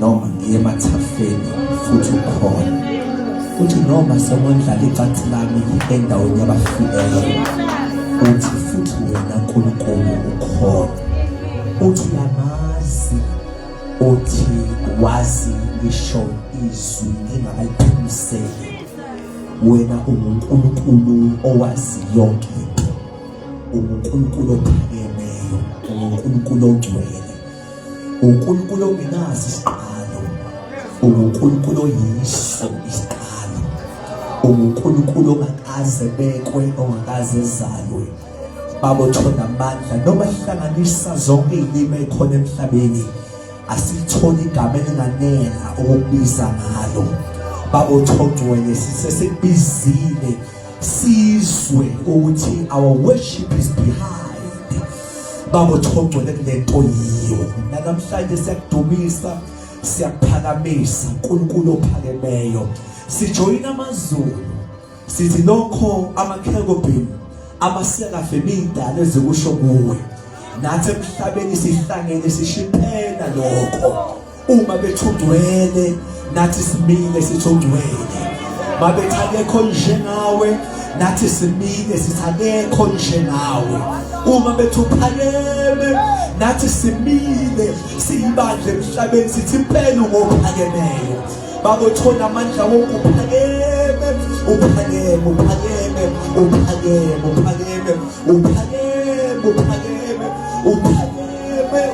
noma ngiye emathafeni futhi ukhona. Uthi noma somondlala icansi lami endaweni yabafileyo, uthi futhi wena nkulunkulu ukhona. Uthi uyamazi, uthi wazi ngisho izwi engakaliphuseli. Wena ungunkulunkulu owazi yonke into, ungunkulunkulu ophakemeyo, ungunkulunkulu ogcwele, unkulunkulu ongenazo isiqalo, unkulunkulu oyiso isiqalo, unkulunkulu ongakaze bekwe, ongakaze ezalwe. Baba uthona amandla noma sihlanganisa zonke izilimi ekhona emhlabeni, asitholi igama elinganela ukubiza ngalo. Baba uthongcwele sisesikubizile sizwe ukuthi our worship is behind. Baba uthongcwele kulento yiyo. Namhlanje siyakudumisa, siyakuphakamisa uNkulunkulu ophakemeyo. Sijoyina amazulu sithi lokho amakherubim amaserafi indalo ezikusho kuwe, nathi emhlabeni sihlangene sishiphela lokho. Uma bethungcwele nathi simile sithungcwele. Mabethi akekho njengawe, nathi simile sithi akekho njengawe. Uma bethi uphakeme, nathi simile siyibandla emhlabeni sithi impela ungophakemeyo. Baba uthona amandla wonke, uphakeme, uphakeme, uphakeme, uphakeme, uphakeme, uphakeme, uphakeme, uphakeme,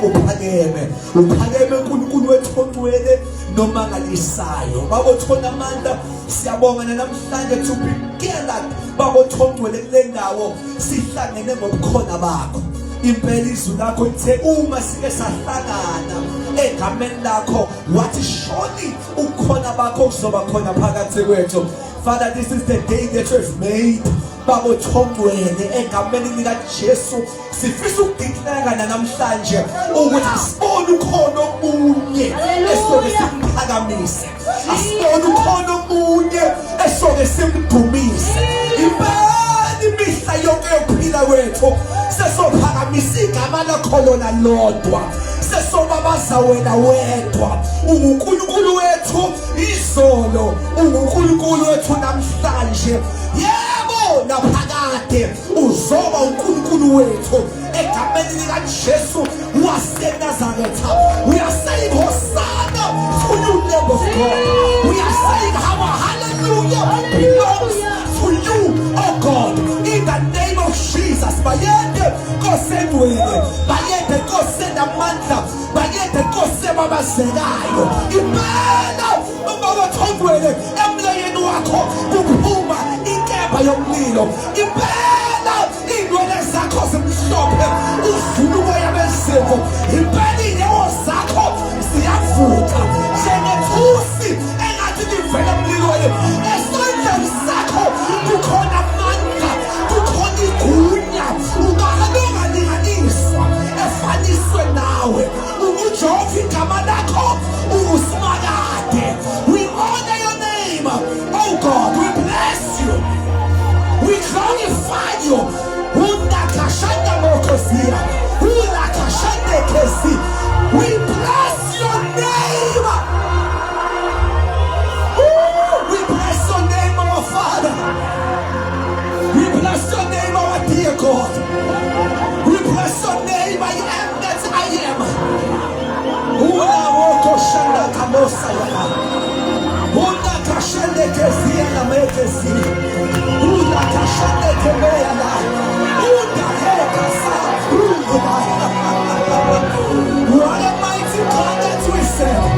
uphakeme, uphakeme uNkulunkulu wethu ongcwele nomangalisayo. Baba uthona amandla, siyabonga namhlanje together. Baba uthongcwele kule ndawo sihlangene ngobukhona bakho. Impela izwi lakho lithe uma sike sahlangana egameni lakho, wathi shoni ukukhona bakho kuzoba khona phakathi kwethu. Father, this is the day that you have made. Baba uthongcwele egameni lika Jesu sifisa ukudeclare namhlanje ukuthi sibone ukhona omunye esoke simphakamise, asibone ukhona omunye esoke simdumise. Imihla yonke yokuphila kwethu sesophakamisa igama lakho lona lodwa, sesobabaza wena wedwa. UNkulunkulu wethu izolo, uNkulunkulu wethu namhlanje, yebo naphakade uzoba uNkulunkulu wethu egameni lika Jesu waseNazaretha. We are saying Hosanna to you, name of God. We are saying our hallelujah belongs to you, oh God, in the name of Jesus. Bayende kosendwele, bayende kosenamandla, bayende kosebabazelayo. Impela ubaba uthongcwele emlonyeni wakho kuphuma inkemba yomlilo. Impela indwele zakho zimhlophe, uzulu umoya bezifo. Impela inyawo zakho ziyavutha njengethusi engathi livela emlilweni. Esandleni sakho kukhona amandla, kukhona igunya, ungalinganiswa efaniswe nawe. UJehova igama lakho uSimakade. We honor your name, oh God. We bless you, we glorify you. Undakashanda mokosia, undakashande kesi. We bless your name. We bless your name, our Father. We bless your name, our dear God. We bless your name, I am that I am. Undakashanda kamosa ya, undakashande kesi ya mekesi, undakashande kebeya na, undakashande. What a mighty God that we serve.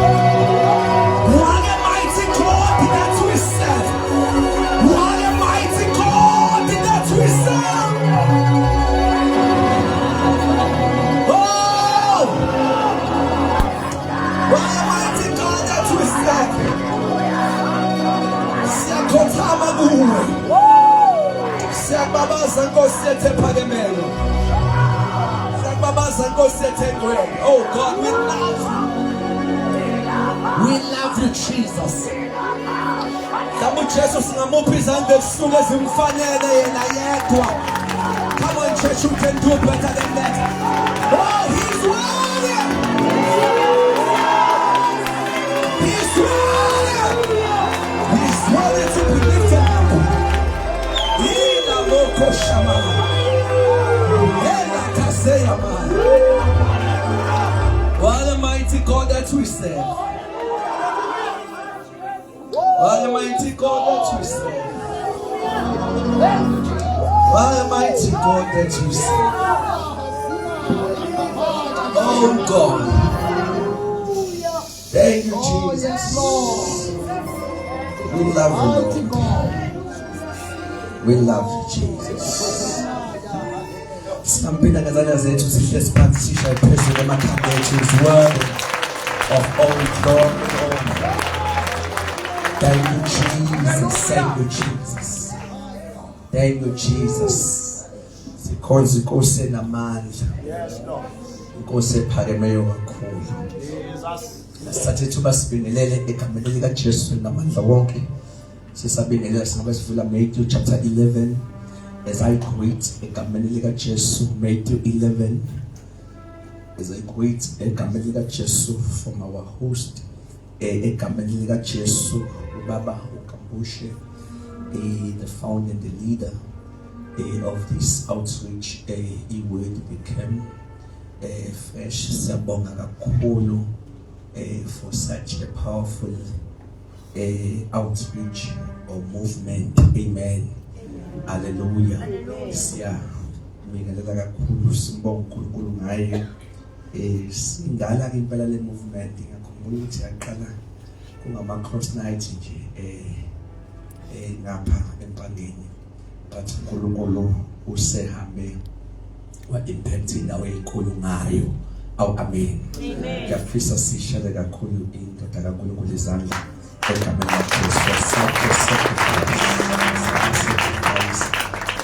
What a mighty God that we serve. What a mighty God that we serve. Oh! What a mighty God that we serve. Siakotama uwe. Siakbabaza nkosiyethe phakemelo. Oh God, we love you. We love you, Jesus. Come on, church, you can do better than that. Oh, he's worthy. He's worthy. He's worthy to be lifted up. Ina moko shama. Ela kaseya man. What a mighty God that we serve. What a mighty God that we serve. What a mighty God that we serve. Oh God. Thank you, Jesus. We love you, Lord. We love you, Jesus. Sinampenda ngazana zethu sihlezi phansi sishaye phezulu emakhanda ethu. Is worthy of all glory. Thank you, Jesus. Thank you, Jesus. Thank you, Jesus. Sikhonza inkosi enamandla. Inkosi ephakemeyo kakhulu. Sithathe ithuba sibingelele egameni likaJesu namandla wonke. Sisabingelela singabe sivula Matthew chapter 11. As I greet egameni likaJesu, Matthew 11. As I greet egameni likaJesu from our host, egameni likaJesu, Ubaba Ukambushe, the founder and the leader of this outreach. He will become fresh. Siyabonga kakhulu for such a powerful outreach or movement. Amen. Hallelujah. Siyabingelela kakhulu simbonga uNkulunkulu ngayo. Singala ke impela le movement ngakhumbula ukuthi yaqala kungama cross night nje ngapha empangeni, but uNkulunkulu usehambe wa impact indawo enkulu ngayo. Aw amen. Ngiyafisa sishele kakhulu indoda kaNkulunkulu izandla egameni likaJesu.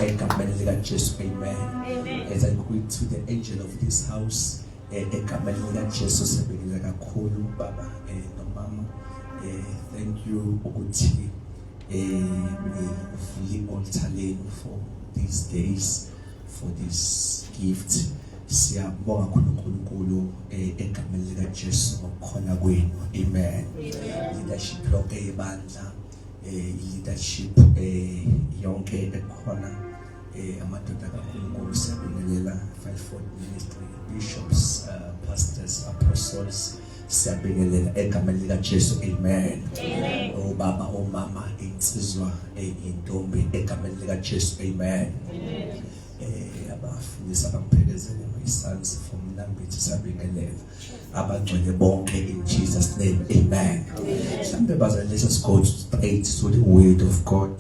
Egameni likaJesu. Amen. As I greet to the angel of this house, egameni likaJesu sibingelela kakhulu baba nomama. Thank you ukuthi fully altar for these days, for this gift. Siyabonga uNkulunkulu egameni likaJesu ngokukhona kwenu. Amen. Leadership yonke ebandla, leadership yonke ekhona, amadoda kaNkulunkulu siyabingelela, Fivefold Ministry, bishops, pastors, apostles, siyabingelela egameni likaJesu. Amen. Obaba, omama, insizwa, intombi egameni likaJesu. Amen. Abafundisi abamphelekezele my sons from Nambithi siyabingelela, abagcwele bonke in Jesus name. Amen. Mhlambe bazali, let us go straight to the word of God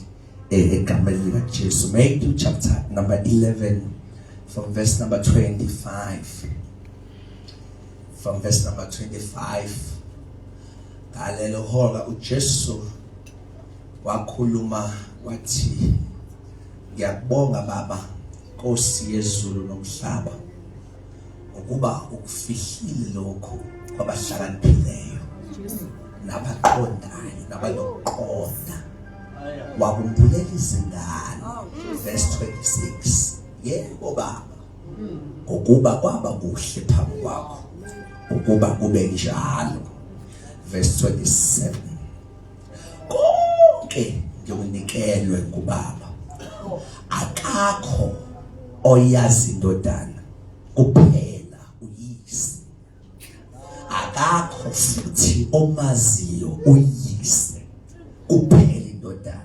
egameni likaJesu. Matthew chapter number 11 from verse number 25. From verse number 25. Ngalelo hora uJesu wakhuluma wathi, ngiyabonga Baba Nkosi yezulu nomhlaba ukuba ukufihlile lokho kwabahlakaniphileyo nabaqondayo nabaloqonda, wakumbulela izingane. Verse 26. Yebo Baba, ngokuba kwaba kuhle phambi kwakho ukuba kube njalo. Verse 27. Konke ngiyonikelwe kuBaba, akakho oyazi indodana kuphela uyise, akakho futhi omaziyo uyise kuphela indodana.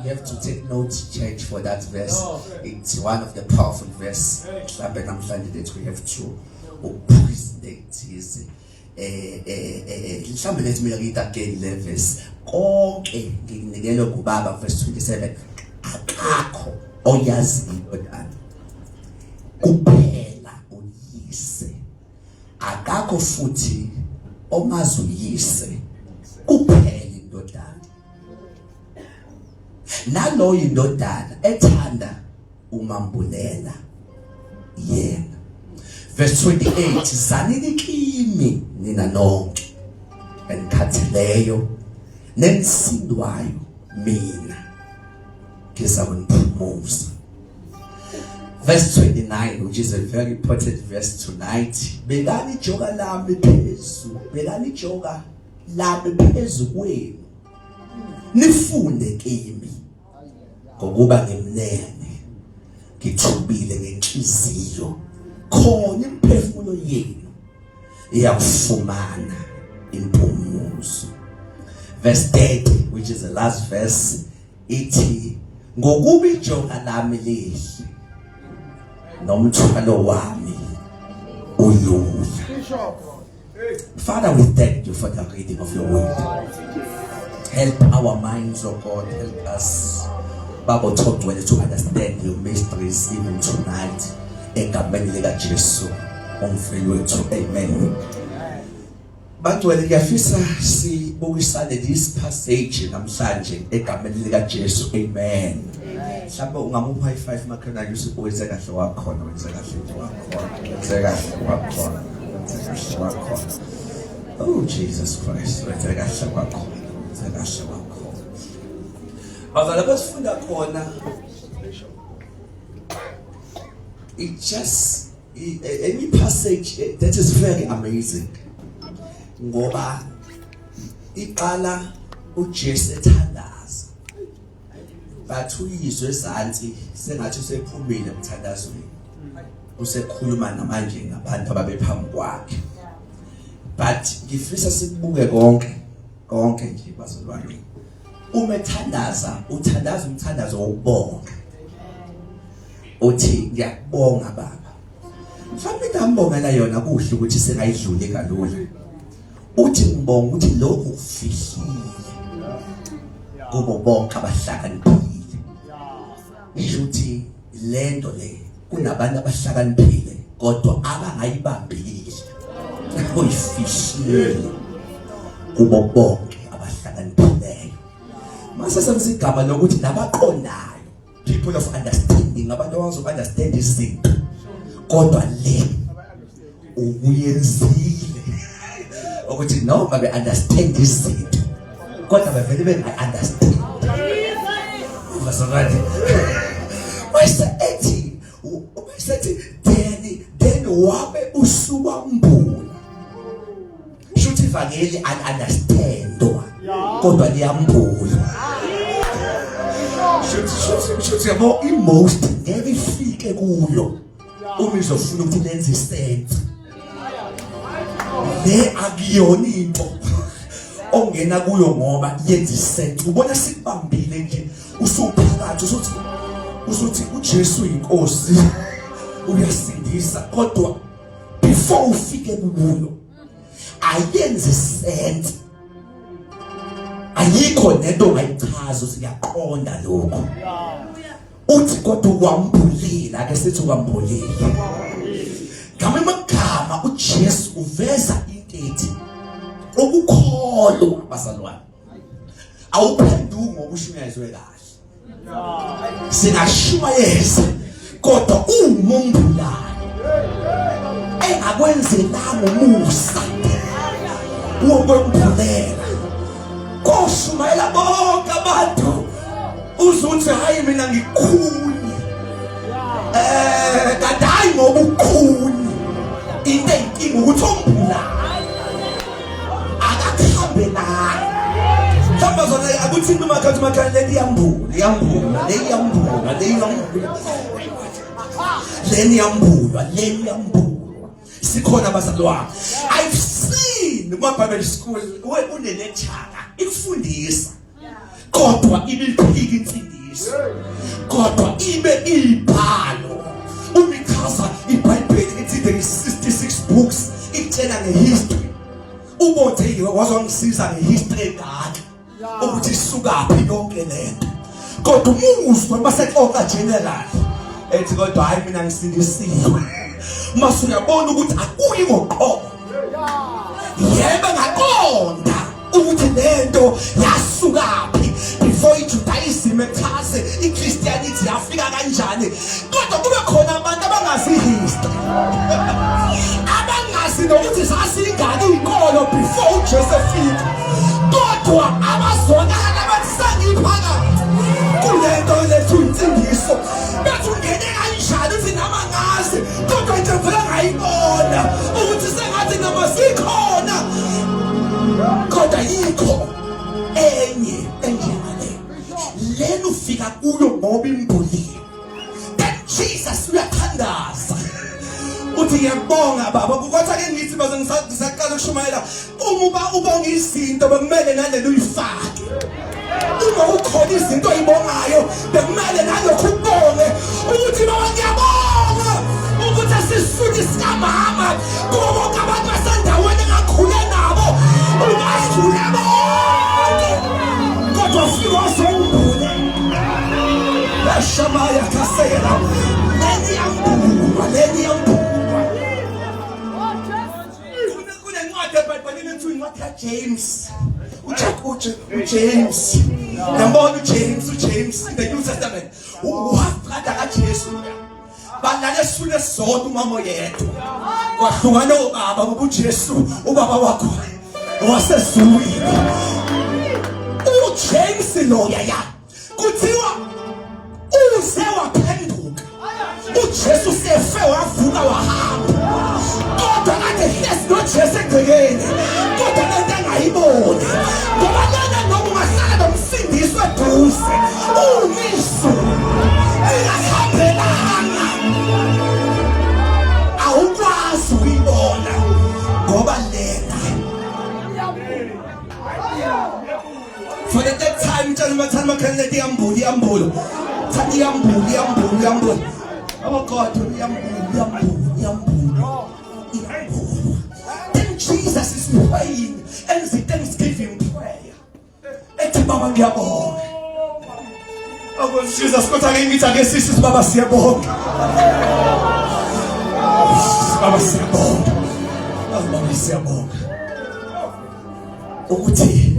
You have to take note, church, for that verse. It's one of the powerful verse. That we have to appreciate his mhlambe let me read again the verse. Konke nginikelwe kuBaba. Verse 27. Akakho oyazi indodana kuphela uyise, akakho futhi omazi uyise kuphela indodana, naloyo indodana ethanda umambulela yena. Verse 28. Zanini kimi nina nonke enikhathileyo nenisindwayo, mina ngizakuniphumuza. Verse 29, which is a very important verse tonight. Bekani joka lami phezulu, bekani joka lami phezu kwenu nifunde kimi ngokuba ngimnene ngithubile ngenhliziyo khona imphefumulo yenu iyakufumana impumuzo. Verse 30, which is the last verse, ithi ngokuba ijonga lami lihle nomthwalo wami uyula. Father, we thank you for the reading of your word. Help our minds, oh God, help us Bible talk to understand your mysteries even tonight. Egameni lika Jesu umfeli wethu. Amen. Bantu wena ngiyafisa sibukisane this passage namhlanje egameni lika Jesu. Amen. Mhlawumbe ungamupha i5 makhona usibuze kahle wakhona, wenze kahle nje wakhona, wenze kahle wakhona, wenze kahle wakhona. Oh Jesus Christ, wenze kahle wakhona, wenze kahle wakhona. Bazalwane basifunda khona, it just any passage that is very amazing. Ngoba iqala uJesu ethandaza, bathi uyizwe ezansi sengathi usephumile emthandazweni, usekhuluma namanje ngabantu ababephambi kwakhe. But ngifisa sibuke konke nje bazalwane. Uma ethandaza uthandaza umthandazo wokubonga, uthi ngiyakubonga Baba. Mhlawumbe ngambongela yona kuhle ukuthi sengayidluli kalula. Uthi ngibonga ukuthi lokhu kufihlile kubo bonke abahlakaniphile. Ngishuthi lento le kunabantu abahlakaniphile kodwa abangayibambile uyifihlile kubo bonke abahlakaniphileyo. Mase semsigaba lokuthi nabaqondayo, people of understanding, abantu abazo understand izinto kodwa le ukuyenzile ukuthi noma be understand izinto kodwa bevele bengayi-understand. Bazalwane, wayesethi then wabe usubambula. Shuthi ivangeli an-understandwa kodwa liyambula. Shuthi yabo i-most ngeke ifike kuyo uma izofuna ukuthi lenze isense. Le akuyona into ongena kuyo ngoba yenza isense. Ubona sikubambile nje usuphakathi usuthi uJesu inkosi uyasindisa kodwa before ufike kuyo ayenze sense. Ayikho nento ongayichaza ukuthi ngiyaqonda lokho. Uthi kodwa ukwambulile, ake sithi ukwambulile. Ngamagama uJesu uveza into ethi ukukholwa bazalwane awuphenduki ngokushunyayezwe kahle. Singashumayeza kodwa umumbulayo engakwenzelanga umusa wokwembulela koshumayela bonke abantu uzuthi hayi mina ngikhuni kadayi ngoba ukhuni into enkinga ukuthi ombulayo akakhambe naye. Mhlawumbe zona akuthi kumakhathi makhaya leyambulwa sikhona bazalwane. I've seen kuma-Bible school unelethanga ikufundisa kodwa ibe iphika imfundiso kodwa ibe ibhalo. Umichaza iBhayibheli ethi there is 66 books itshela ngehistory. Ubothe wazongisiza ngehistory engaka ukuthi isukaphi yonke lento kodwa umuzwa masexoxa general ethi kodwa hayi mina ngisindisiwe. Mase uyabona ukuthi akuyi ngoqobo. Yebo ngaqonda ukuthi lento yasukaphi before iJudaism echaze iChristianity yafika kanjani kodwa kube khona abantu abangazi history abangazi nokuthi sasingaki inkolo before uJesu efika kodwa abazonakala abathi sangiphakathi kulento lethu insindiso bethi ungene kanjani uthi nama ngazi kodwa into vele ngayibona ukuthi sengathi nama sikhona kodwa ufika kuyo ngoba imbulile. Then Jesus uyathandaza uthi ngiyabonga baba kodwa ke ngithi baze ngisaqala ukushumayela uma ubonga izinto bekumele nalelo uyifake. Uma ukhona izinto oyibongayo bekumele nalokho ubonge ukuthi baba ngiyabonga ukuthi asisuke isikamama kubo bonke abantu basendaweni engakhule nabo ungahlule bonke kodwa ufika wasembule lashamaya kasela leni yambulwa kunencwadi ebhayibhelini ethi incwadi kaJames uJames yambona uJames in the New Testament wafada kaJesu balale esule sodwa umama yedwa kwahlukana obaba uJesu ubaba wakho wasezulwini uJames lo yaya kuthiwa uze waphenduka uJesu sefe wavuka wahamba kodwa kade hlezi noJesu egcekeni kodwa lento angayiboni ngoba lana noma ungahlala nomsindiswa eduze umisu ingahambelana awukwazi ukuyibona ngoba lena for the time tell me time can let yambulo oh God yambulo then Jesus is praying and it's a thanksgiving prayer ethi baba ngiyabonga oh Jesus kodwa ke ngithi ake sisi baba siyabonga baba siyabonga ukuthi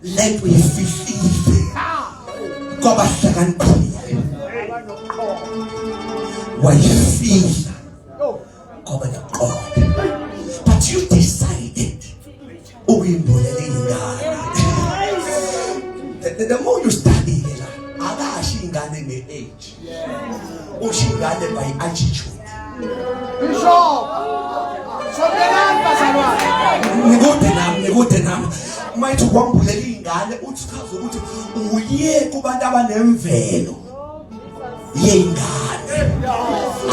let we feel kwabahlakaniphile wayifila ngoba neqonde but you decided ukuyimbolela ingane the more you study la akashi ingane nge-age usho ingane by attitude nikude nami mayithi kwambulela ingane uthi chaza ukuthi uye kubantu abanemvelo yengane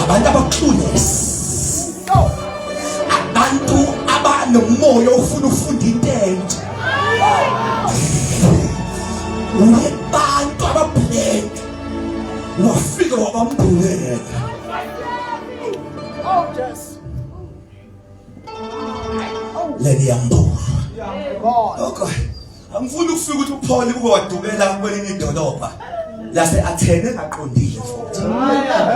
abantu abaclueless abantu abanomoya ofuna ufunda intento unebantu ababhled wafika wabambulela leli yambula okay angifuni ukufika ukuthi uPaul kube wadubela kwelinye idolobha lase Athene engaqondile futhi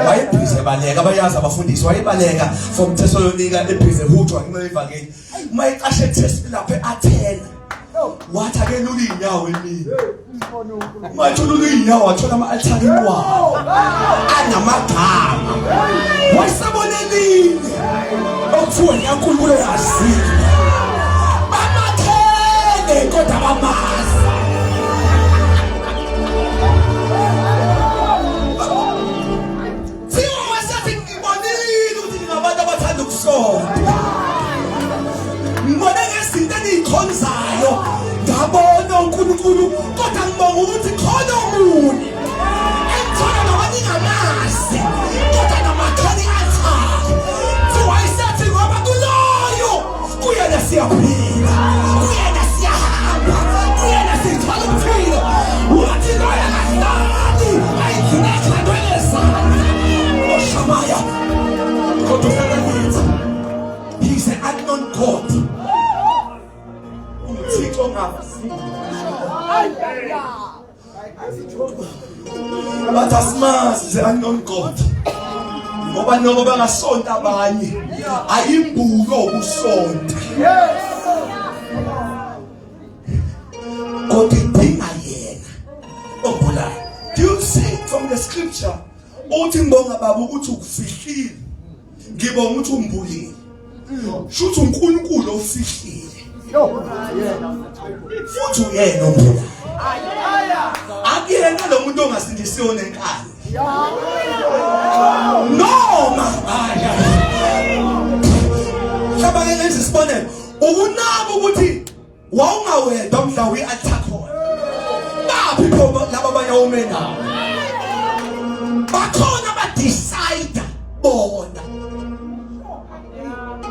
wayebhize baleka abayazi abafundisi wayebaleka from Thessalonica ebhize hutshwa ngenxa yevangeli mayicashe test lapha eAthene wathi ake lula inyawo emini mathi lula inyawo wathola ama-altari wawo anamagama wayesabonelile okuthiwa nyankulunkulu yazile bamakhele kodwa bamazi thiwa wasethi ngibonile ukuthi ngingabantu abathanda ukusonda ngibone ngezinto eniy'khonzayo ngabona uNkulunkulu kodwa ngibonga ukuthi khona omunye engithona noma ningamazi kodwa namakhani athali thiwa wayesethi ngoba kuloyo kuyena siyaphila kuyena siyahamba kuyena sithola ukuphila wathi loyo akahlali ayikhinekha ntwelezana oshamaya kodwa usebenza he's an unknown God umthixo ongamaziyo bathi asimazi the unknown God ngoba noma bangasonta abanye ayimbulo ukusonta kodwa idinga yena obulayo. Do you see from the scripture uthi ngibonga baba ukuthi ukufihlile ngibonga ukuthi umbulile shuthi uNkulunkulu ofihlile futhi uyena ombulayo akuyena lo muntu ongasindisiyo nenkani noma hlaba ke lezi sibonelo ukunaba ukuthi wawungawedwa mhla uyi-altar khona baphi laba abanye omena bakhona badecide bona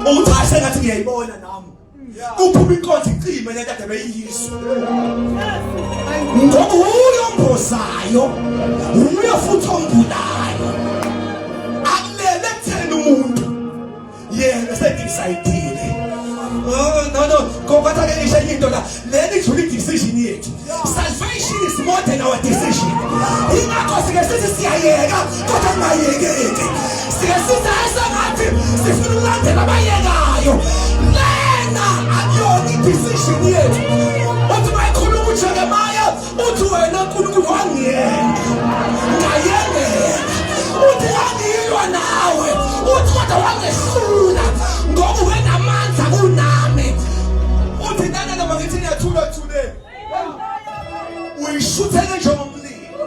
uthi sengathi ngiyayibona nami kuphuma inkonzo icime lento ade beyizwe ngoba uyo ombozayo uyo futhi ombulayo akulele kuthena umuntu yena sedecide no ngoba ke ngisho into la leli ijula decision yethu salvation is more than our decision ingakho sike sithi siyayeka kodwa mayekeke sike sithi ngathi sifuna ukulandela abayekayo lena akuyona decision yethu uthi mayikhuluma uJeremaya uthi wena uNkulunkulu wangiyeka ngayengeka uthi angiyilwa nawe uthi kodwa wangehlula ngoba wenamandla kunami uthi nana noma ngithi niyathula thule uyishuthele njengomlilo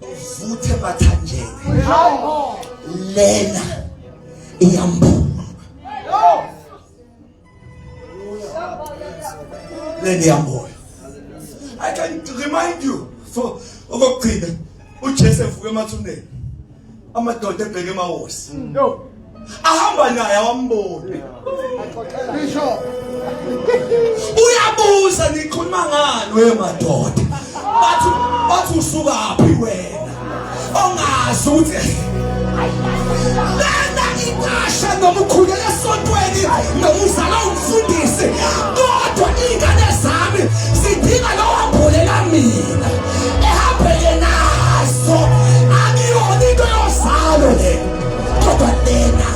uvuthe bathanjeni lena iyambumba lena iyambumba. I can remind you for okugcina uJesu evuka emathuneni amadoda ebheke emahosi ahamba naye awambone uyabuza nikhuluma ngani wemadoda bathi usukaphi wena ongazi ukuthi lena iqasha noma ukhulele esontweni noma uzala umfundisi kodwa ingane zami sidinga lo wambulela mina ehambele naso akuyona into yozalo le kodwa lena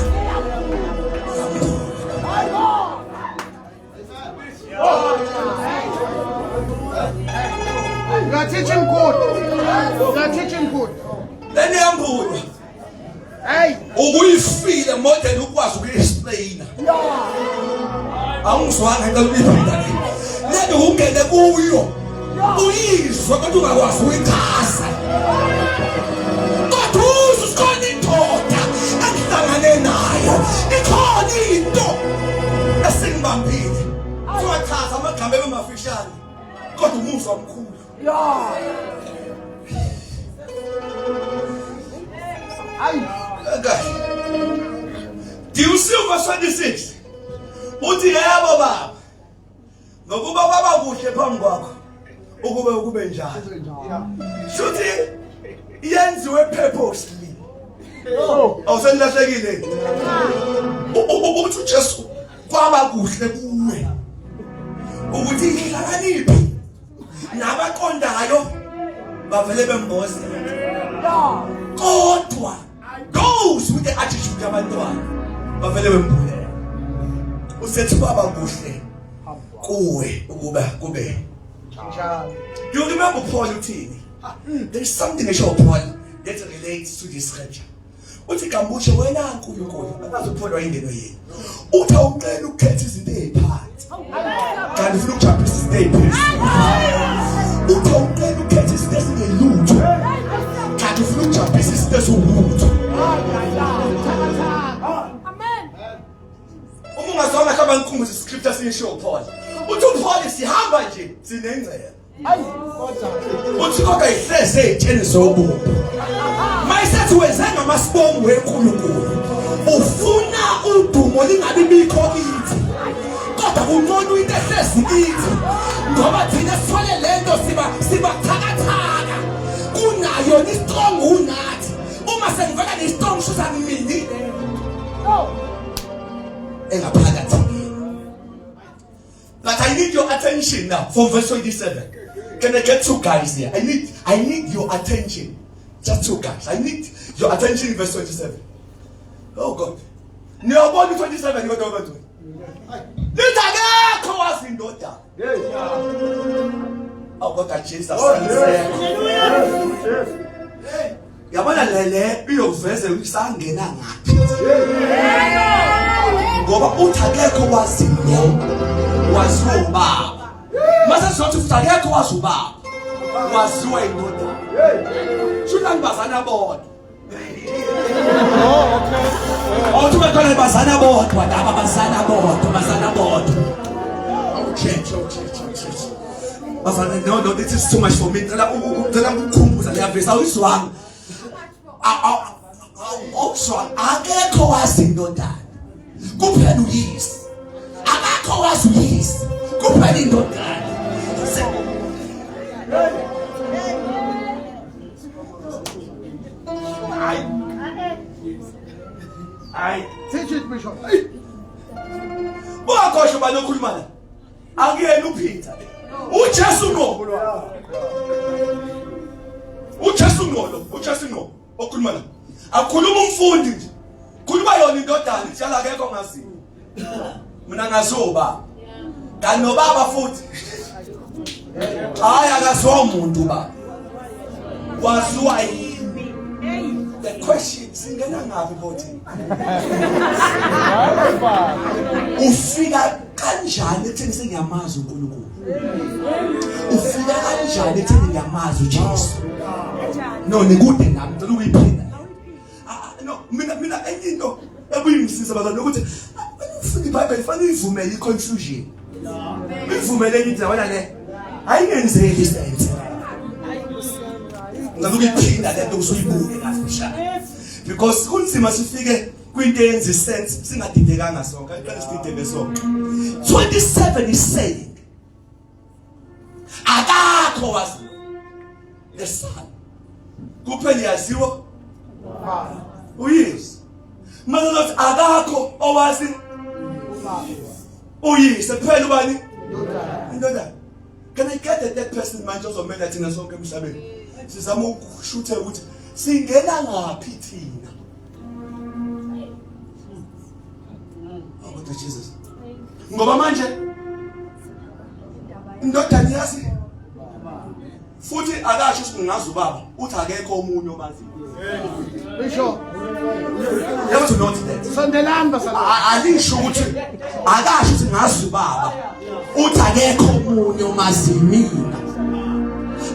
You are teaching good. You are teaching good. Lena iyambula. Hey. Ukuyifile more than ukwazi ukuexplain. Awungizwanga ngeke ubiphinda le. Lena ungene kuyo. Uyizwe kodwa ungakwazi ukuyichaza. Kodwa usikhona indoda engihlangane nayo. Ikhona into esingibambile. Kuyachaza amagama emafishane. Kodwa umuzwa omkhulu. Okay. Do you see verse 26? Uthi yebo baba. Ngokuba baba kuhle phambi kwakho. Ukube njalo. Shuthi yenziwe purposely. Awusenilahlekile. Uthi uJesu kwaba kuhle kuwe. Ukuthi ihlakaniphi nabaqondayo bavele bemboze. Kodwa those with the attitude yabantwana bavele bembulele. Usethi baba kuhle kuwe ukuba kube. You remember Paul uthini? There is something that Paul that relates to this scripture. Uthi kambushe wena uNkulunkulu akazi uPaul wayingeno yini. Uthi awuqela ukukhetha izinto eziphansi. Kanti ufuna ukujaphisa izinto eziphezulu. Uthi awuqela ukukhetha izinto ezingelutho. Kanti ufuna ukujaphisa izinto eziwutho. Amen. Ungazona kama nkunguzi scripture siyisho Paul. Uthi Paul sihamba nje sinengcela. Uthi kodwa ihleze ezitheni zobubi. Mayisethi wenzenga amasibongo weNkulunkulu. Ufuna udumo lingabi bikho kithi. Kodwa kungcono into ehlezi kithi. Ngoba thina sithole lento siba thakathaka. Kunayo ni strong unathi. Uma sengivela ni strong shuza ngimini. Engaphakathi. But I need your attention now from verse 27. Can I get two guys here? I need your attention. Just two guys. I need your attention in verse 27. Oh God. Niyabona 27 kodwa abantu. Lithakekho wazindoda. Oh God, Jesus. Hallelujah. Yabona lele uyoveze usangena ngapi. Ngoba uthakekho wazindoda. Waziwa ubaba. Mase sothi uthakekho wazubaba. Waziwa indoda. Shulani bazana bodwa. Oh, okay. Awuthi bakhona bazana bodwa, laba bazana bodwa. Okay. No, this is too much for me. Ngicela ukukhumbuza leyavesi awuyizwanga. Awuzwanga. Akekho wazi indodana. Kuphela uyise. Akekho wazi uyise. Kuphela indodana. Aye. Teach it, Bishop. Ungakhohlwa bani okhuluma la. Akuyena uPeter. uJesu no. uJesu no. Okhuluma la. Akhuluma umfundi nje. Khuluma yona indodana njalo akekho ngazi. Mina ngazoba. Kanobaba futhi. Hayi akaziwa umuntu ba. Waziwa yini? The question singena ngapi bothi? Ufika kanjani ekutheni sengiyamazi uNkulunkulu? Ufika kanjani ekutheni ngiyamazi uJesu? No nikude nami ngicela ukuyiphinda. No mina into ebuyimsisa bazana ukuthi ufika iBhayibheli fanele ivumele iconfusion. Ivumele into yabona le. Ayingenzeki isenze. Ngicela ukuyiphinda lento usuyibuke kahle. Because kunzima sifike kwinto eyenza isense singadidekanga sonke. Aqala sidideke sonke. 27 is saying akakho wazi the son. Kuphela yaziwa uyise. Manje lot akakho owazi uyise phela ubani? Indodana. Can I get that person manje ozomela thina sonke emhlabeni? Sizama ukushutha ukuthi singena ngaphi thina? Oh Jesus. Ngoba manje indodana yazi futhi akasho ukuthi ngazi ubaba uthi akekho umunye omaziyo. Bishop. You have to note that. Sondelamba alisho ukuthi akasho ukuthi ngazi ubaba uthi akekho umunye omaziyo mina.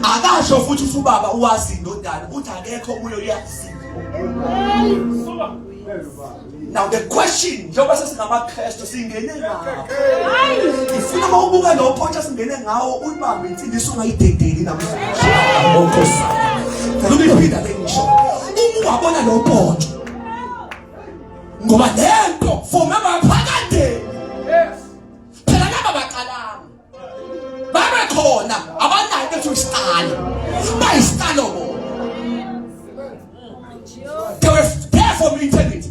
Akasho futhi ukuthi ubaba uwazi indodana uthi akekho umunye uyazi. Now the question, njengoba sesingamaKristu singene ngaphi? Ifuna mawubuka lo point singene ngawo uyibambe insindisi ungayidedeli namhlanje. Nkosi. Ngikuphinda lengisho. Uma wabona lo point. Ngoba lento fomema phakade. Phela laba baqalanga. Babe khona abanayo into isiqalo. Bayisiqalo bo. They were there for me eternity.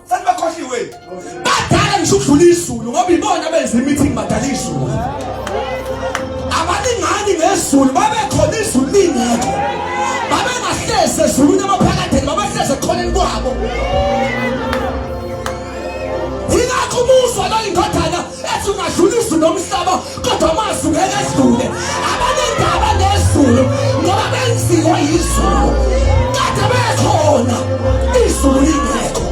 Sanibakhohle wena. Badala ngishudlula izulu ngoba ibona benza meeting badala izulu. Abaningani ngezulu babe khona izulu lingekho. Babe ngahleze ezulwini amaphakade babe hleze khona kwabo. Ingakho umuzwa lo indodana ethi ungadlula izulu nomhlaba kodwa amazi ngeke edlule. Abanendaba nezulu ngoba benziwa izulu. Kade bekhona izulu lingekho.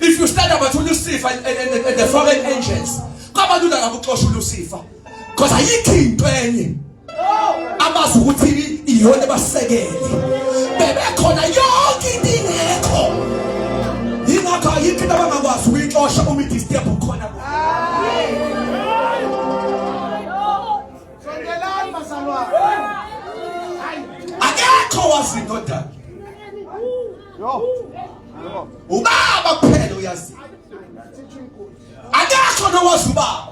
If you stand up to Lucifer and the fallen angels, come on, do that. I'm going to Lucifer because I ain't enye amazi ukuthi iyona basegele bebekhona yonke into ingekho ingakho ayikho into abangakwazi ukuyixosha uma idisturb khona. Akekho wazi indodana. Ubaba kuphela uyazi. Akekho nowazi ubaba.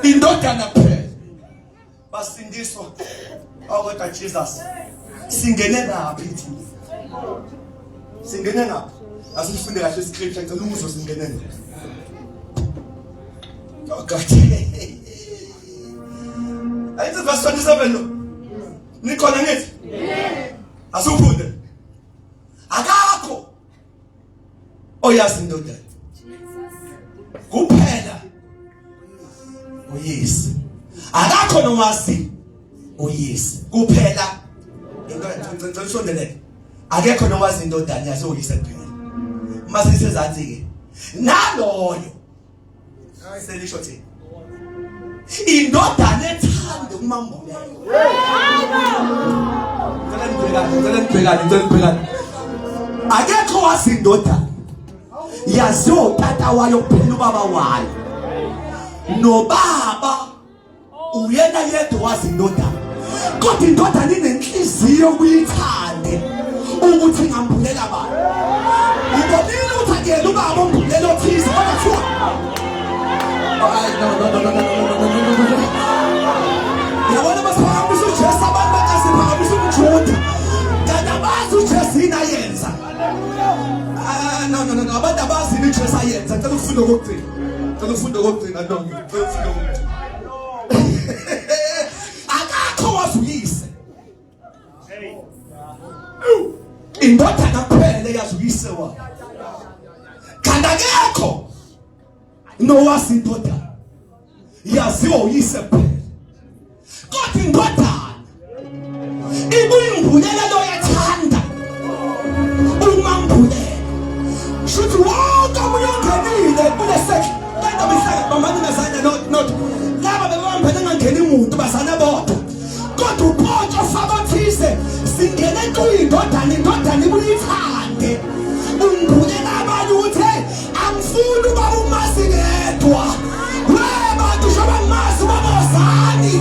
Indodana kuphela. Basindiswa awuka Jesus. Singene ngaphi thina? Singene ngaphi? Asifunde kahle iscripture ngicela umuzwa singene ngaphi. Oh God. Ayithi verse 27 lo. Nikhona ngithi? Asufunde. Akakho oyazi indodana. Kuphela uyise. Akakho nowazi uyise. Kuphela indodana sondele. Akekho nowazi indodana yazi uyise kuphela. Mase sezansi ke. Naloyo. Selisho thini? Indodana ethanda kumambuleyo. Ngicela Bhekani. Akekho wazi indoda. Yaziwa utata wayo kuphela ubaba wayo. Nobaba uyena yedwa wazi indoda. Kodwa indoda inenhliziyo kuyithande ukuthi ngambulela abantu. Ubonile ukuthi akuyena ubaba ombulela othize kodwa kuthiwa no. Yabona basiphakamisa uJesu abantu bakasiphakamisa umJuda. Kanti abazi uJesu yini ayenza. No. Abantu abazi yini uJesu ayenza. Ngicela ukufunda okugcina. Akakho wazuyise. Indodana kuphela yazi uyise wakhe. Kanti akekho nowazi indodana. Yaziwa uyise kuphela. Kodwa indodana ibuyimbulela lo yathanda. Uma mbulela shuthi wonke umuntu ongenile kuleseke kanti besaka bamani bazana not laba bebambene ngangena imuntu bazana bodwa. Kodwa uphontsho fakothize singene kuyindodana ibuyithande. Umbulela abantu uthi angifuni ubaba umasi ngedwa. Bantu shoba masi babozani.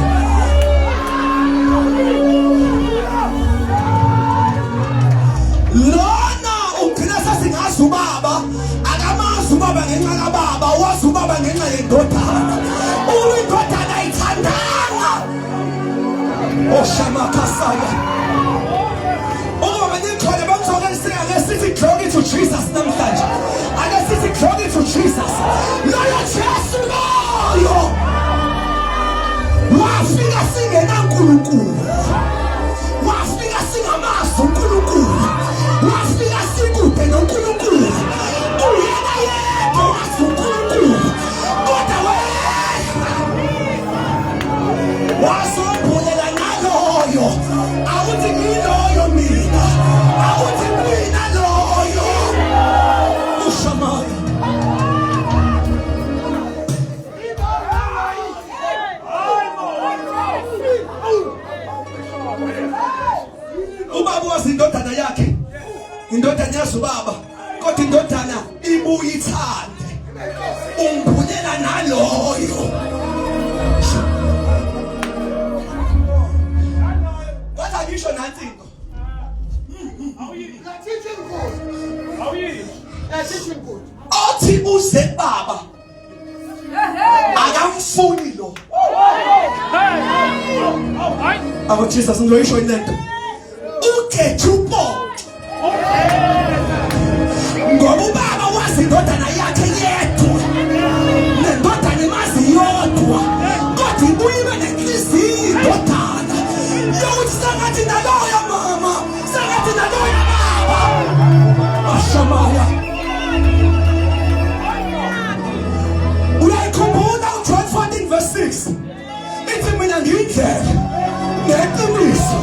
Lona ugcina sesingazi ubaba, akamazi ubaba ngenxa kababa, wazi ubaba ngenxa yendodana. Indodana ayithandanga. Oshamakasaya. Uma benikhona bamthokalisela ngesithi glory to Jesus namhlanje. Akasithi glory to Jesus. Loyo Jesu loyo. Wafika singena uNkulunkulu. Wafika singamazi uNkulunkulu. Wafika sikude noNkulunkulu. Uyena yedwa wazi uNkulunkulu. Kodwa wasombulela naloyo. Awuthi ngiloyo mina. Awuthi mina loyo. Ushamaya. Ubaba wazi indodana yakhe. Indodana yazi ubaba. Kodwa indodana ibuyithande. Umbulela naloyo. What are you showing nothing? Othi uze baba. Akamfuni lo. Abo Jesus ngizoyisho inento. Ukechupo. Ngoba ubaba wazi indodana yakhe yedwa. Nendodana imazi yodwa. Kodwa ibuyibe nenhliziyo indodana. Yokuthi sangathi naloya mama, sangathi naloya baba. Ashamaya. Uyayikhumbula uJohn 14:6. Ithi mina ngiyindlela, neqiniso,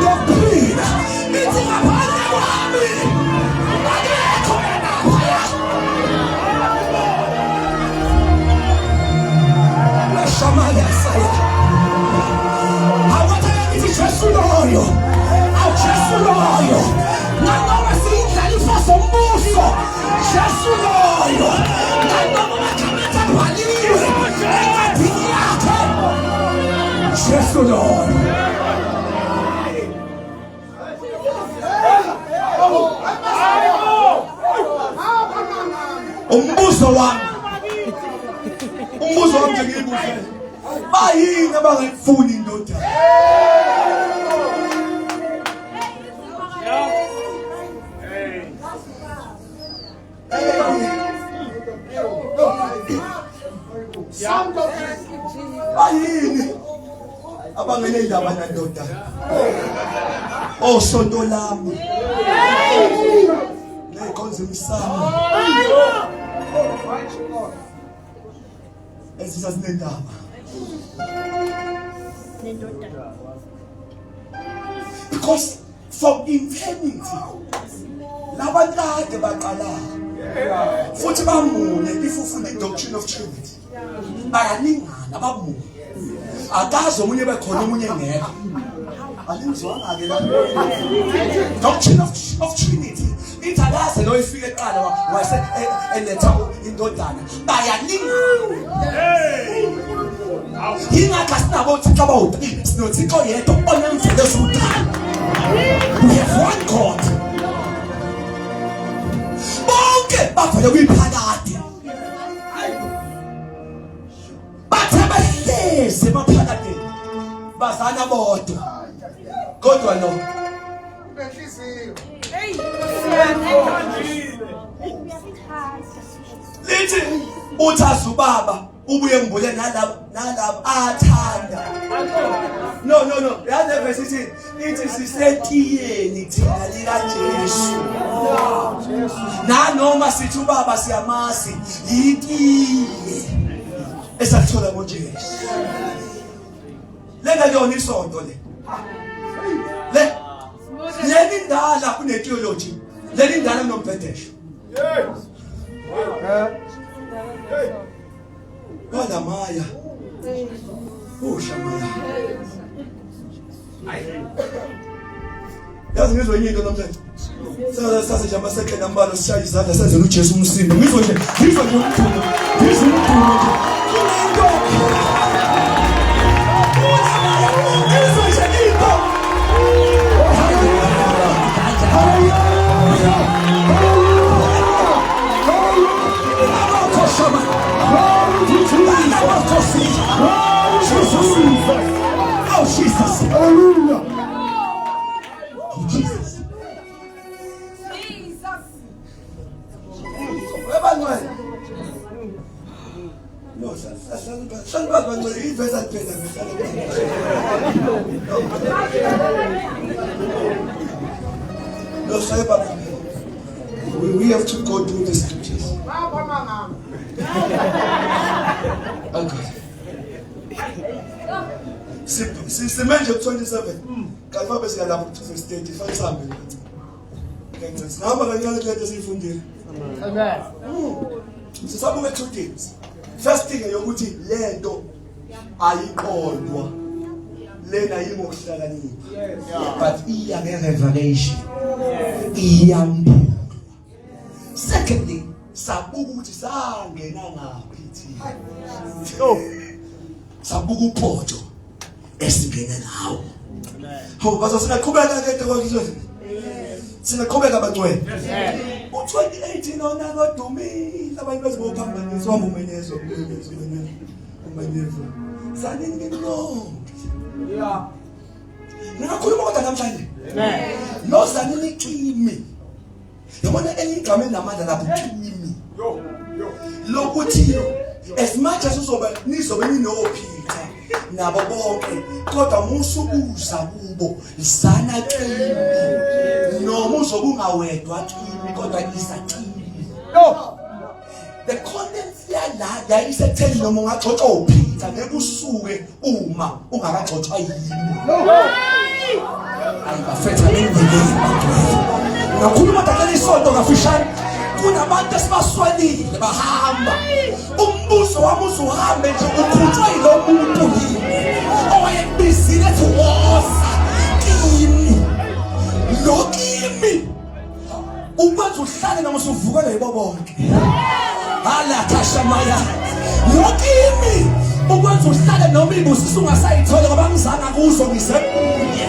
nokuphila. Ithi ngaphandle kwami akekho yena phaya. Ashamaya saya. Awathayithi Jesu loyo. Jesu loyo. Nanoma siyidlala ifoso ombuso. Jesu loyo. Nanoma makamata bhaliwe. Encwadini yakhe. Jesu loyo. Umbuzo wami nje ngiyibuze. Bayini abangayifuni indoda? Bayini abangene indaba nandoda? Osonto lami. Nekonzo emsamo. Ezisasinendaba. Because from eternity labantu baqala futhi bamune ifufuna doctrine of Trinity. Bayaningana bamune. Akazi omunye bekhona omunye ngekho. Alimzwanga-ke la. Doctrine of Trinity. Ithalaze lo ifike eqala wase eletha indodana. Bayalingana. Yingakho sinabo uThixo abawu-3. SinoThixo yedwa onemvelo eziwu-3. We have one God. Bonke bavele kwiphakade. Bathe behlezi emaphakadeni. Bazana bodwa. Kodwa no. Lithi uthaza ubaba ubuye ngibule nalabo athanda. No. Yazi verse ithi sisetiyeni thina lika Jesu. Nanoma sithi ubaba siyamasi yitiye esathola ngoJesu. Lena yona isonto le. Leni ndala kune theology. Leni ndala nombhedesho. Wala maya. Ushamaya. Yazi ngizwe into namhlanje. Sasa jamba second ambalo sishaya izandla senze uJesu umsindo. Ngizwe nje umkhumo. Ngizwe umkhumo. Oh Jesus! Hallelujah! Oh Jesus! No, we have to go through the scriptures. Okay. Simenje 27. Kalifaba siyalapha ku verse 30. Faka sambe. Ngenzisa. Noma kancane lento siyifundile. Amen. Sisabuke two things. First thing yokuthi lento ayiqondwa. Lena yimokuhlakanipha. But iya ngerevelation. Iyambu. Secondly, sabuka ukuthi sangena ngaphi thina. Sabuka uphoto esingene nawo. Hawu bazo sinaqhubeka ke kwakho. Sinaqhubeka bangcwele. U2018 ona kodumile abantu bezibophambanisa wamumenyezo. Umenyezo. Sanini ngilonke. Yeah. Ninakhuluma kodwa namhlanje. Amen. Lo sanini kimi. Yabona enigama enamandla lapho kimi. Yo. Lokuthi as much as nizobe ninophika nabo bonke kodwa musubuza kubo zana kimi noma uzobe ungawedwa kimi kodwa isaqini. No. The content yala isetheni noma ungaxoxa uphika nekusuke uma ungakaxoxa yini. Ayibafetha nendlela. Ngakhuluma ngale isonto ngafishane kunabantu esibaswelile bahamba. Umbuso wami uzuhambe nje ukhutshwa yilo muntu yini owayebizile fuwosa kimi lo kimi ukwenza uhlale noma usuvukela yibo bonke. Hala kashamaya lo kimi ukwenza uhlale noma ibusisa ungasayithola ngoba ngizanga kuzo ngisekunye.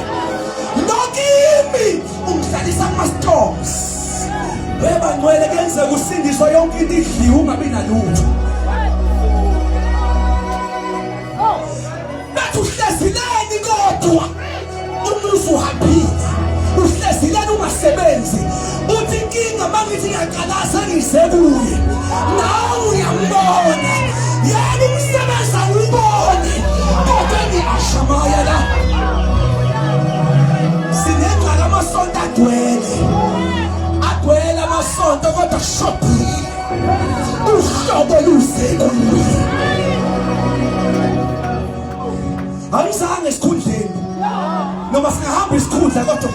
Lo kimi ungihlalisa kuma-storms. Weba ngcwele kenze kusindiswa yonke into idliwe ungabi nalutho. Bathi uhlezileni kodwa umuzi uhambile. Uhlezileni ungasebenzi. Uthi inkinga mangithi ngiyaqalasa ngisebuye. Nawe uyambona. Yena umsebenzi awubone. Kodwa ngiyashamaya la. Sinengxaki amasonto agcwele amasonto kodwa shobhile. Uhlobo lusekulwini. Ayizange esikhundleni. Noma singahamba isikhundla kodwa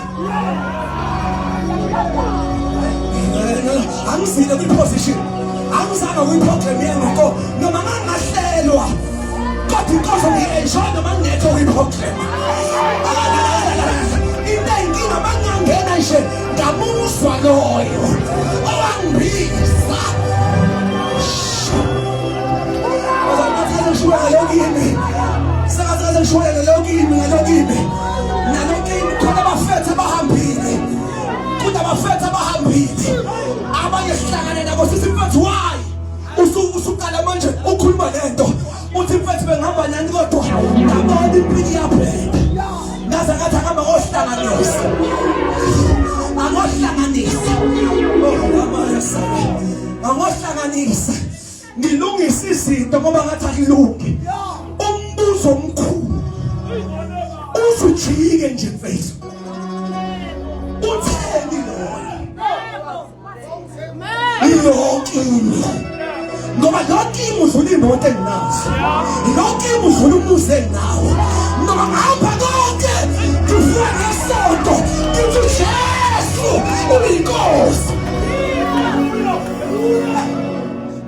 angizile kwi-position. Angizange kwi-program yengoko noma ngangahlelwa kodwa inkosi ngi-enjoy noma ngekho kwi-program. ngihlanganisa ngilungisa izinto ngoba ngathi akulungi umbuzo omkhulu uzujike nje mfethu utheni lona lokini ngoba lokini udlula imoto enginazo lokini udlula umuzi enginawo ngoba ngapha konke kufuna ngesonto ngithi Jesu uyinkosi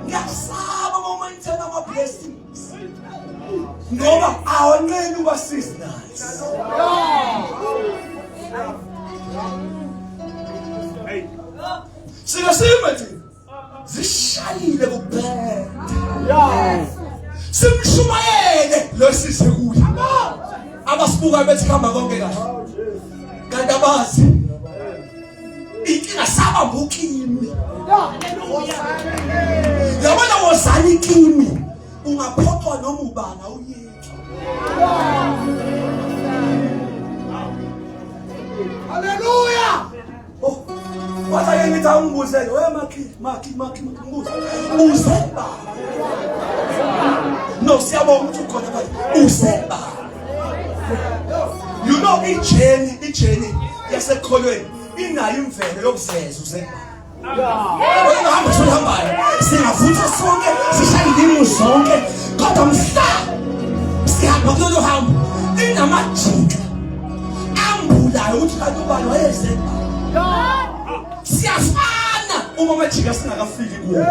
ngiyasaba moment ama blessings ngoba awonqeni uba nice Singasemathi zishayile kuphela simshumayele lo sise kuye abasibuka bethi hamba konke kahle kanti abazi inkinga saba mbukimi yabona wozani kimi ungaphoxwa noma ubana uyiki haleluya wathi ngithi angibuze we maki ngibuza uzeba no siyabonga ukuthi ukhona phakathi uzeba you know ijeni yasekholweni inayo imvelo yokuveza uzeba wena hamba sohambayo singavutha sonke sishayile zonke kodwa mhla sihamba kulolu hambo inamajika ambulayo ukuthi kanti ubani wayezeba siyafana uma amajika singakafiki kuwo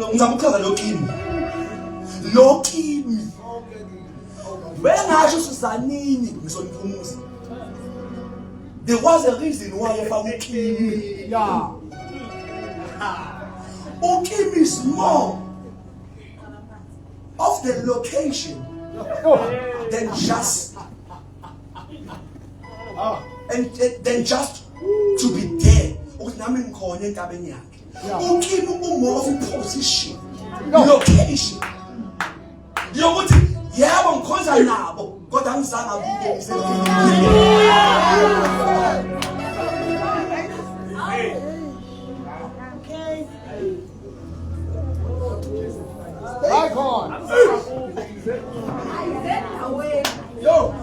ngizamchaza lokimi bengasho sizanini ngisoniphumuza there was a reason why efaka ukimi ukimi is more of the location than just to be there ukuthi nami ngikhona entabeni yakhe ukimi more of a position location yokuthi yebo ngikhonza nabo kodwa angizange abuke My God. Yo.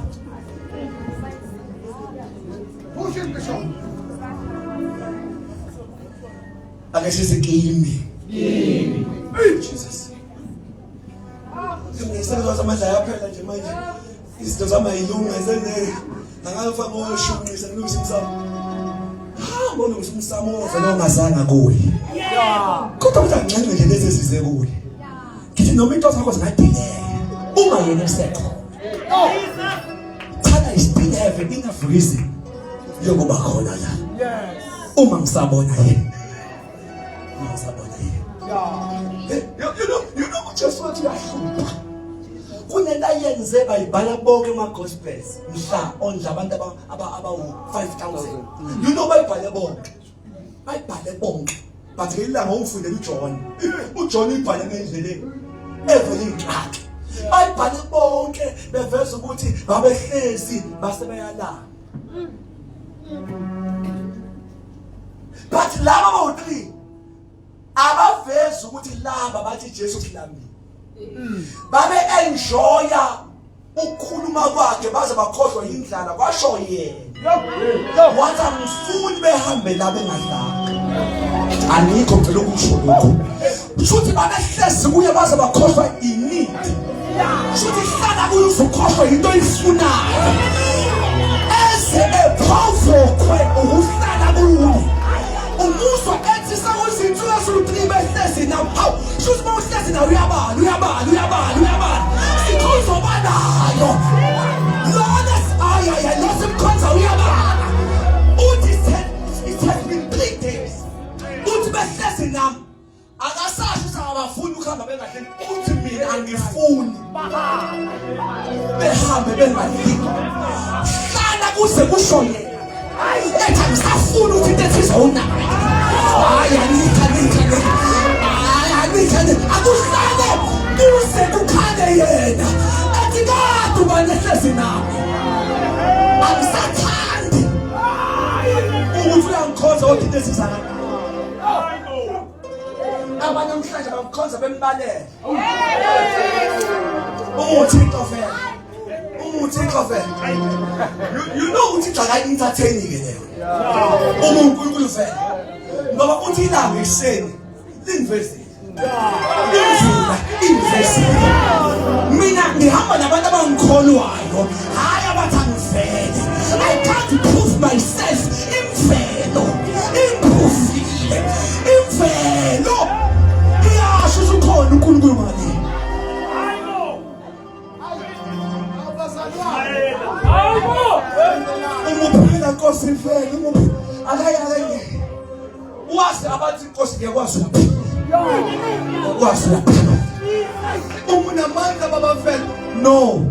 Push it, Bishop. Akasizikimi. Jesus. Ngisebenza amandla yaphela nje manje. Izinto zamayilunga zenze nangafaka ngoshumisa ngilungisa umsamo. Ngibona ukuthi umsamo ovela ongazanga kuwe. Kodwa uzancane nje lezi size kuwe. Ngithi noma into zakho zingadileka uma yena esekho. Kana isipile have enough reason yokuba khona la. Yes. Uma ngisabona yena. Ngisabona yena. You know just what you are. Kunento ayenze bayibhala bonke ama gospels mhla ondla abantu aba 5000. You know bayibhale bonke. Bayibhale bonke. But ngelanga ungifundela uJohn ibhale ngendleleni evele inhlaka. Bayibhale bonke beveza ukuthi babehlezi basebeyalala. But laba bawu3 abaveza ukuthi laba bathi Jesu uhlambile. Babe enjoya ukukhuluma kwakhe baze bakhohlwa indlala kwasho yena. Wathi angifuni behambe la bengadlanga. Anikho phela ukusho lokho. Futhi babehlezi kuye baze bakhohlwa inini. Futhi hlala kuye ukukhohlwa into oyifunayo. Ese eprovokwe ukuhlala kuye. Umuzwa ethi sakuzinsuku ezilu3 behlezi nawo. Hawu, futhi bawuhlezi nawo uyabala. Sikuzobanayo. Lona ayaya losimkhonza uyabala. Uthi it has been 3 days. Uthi behlezi nami. Akasasho sabafuna ukuhamba bengahleli. Uthi mina angifuni. Behambe bengahleli. Hlala kuze kusho yena. Ethi ngisafuna ukuthi into ethizowunayo. Akuhlale kuze kukhale yena. Athi kade uba nehlezi nami. kodwa into esizana abanye namhlanje bamkhonza bembalele uThixo vele uThixo vele you know uThixo akayi-entertaining ke leyo uNkulunkulu vele ngoba uthi ilanga ekuseni lingivezile imvula ingivezile mina ngihamba nabantu abangikholwayo hayi abathi angivele I can't prove myself imvelo imphufile imvelo iyasho usukhona uNkulunkulu ngani umuphila Nkosi vele umuphi akayi wazi abathi Nkosi ngiyakwazi ukwazi umunamandla baba vele no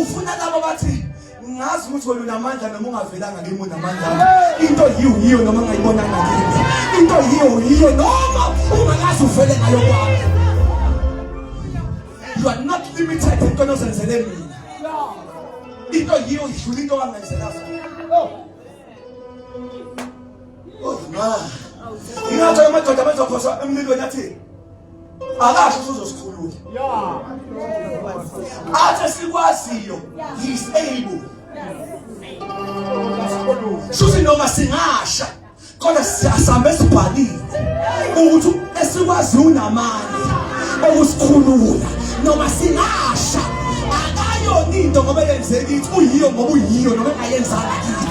ufuna laba bathi ngazi ukuthi wena unamandla noma ungavelanga kimi unamandla into yiyo noma ngayibonanga kimi into yiyo noma ungazi uvele ngayo kwami you are not limited into ozenzele mina into yiyo idlula into kangenzela ma ingathi amadoda amazophosa emlilweni athi akasho uzosikhulula athi sikwaziyo he is able suthi noma singasha kodwa siyasame sibhalile ukuthi esikwazi unamandla okusikhulula noma singasha akayona into ngoba yenzeka ithi uyiyo ngoba uyiyo noma engayenzanga kithi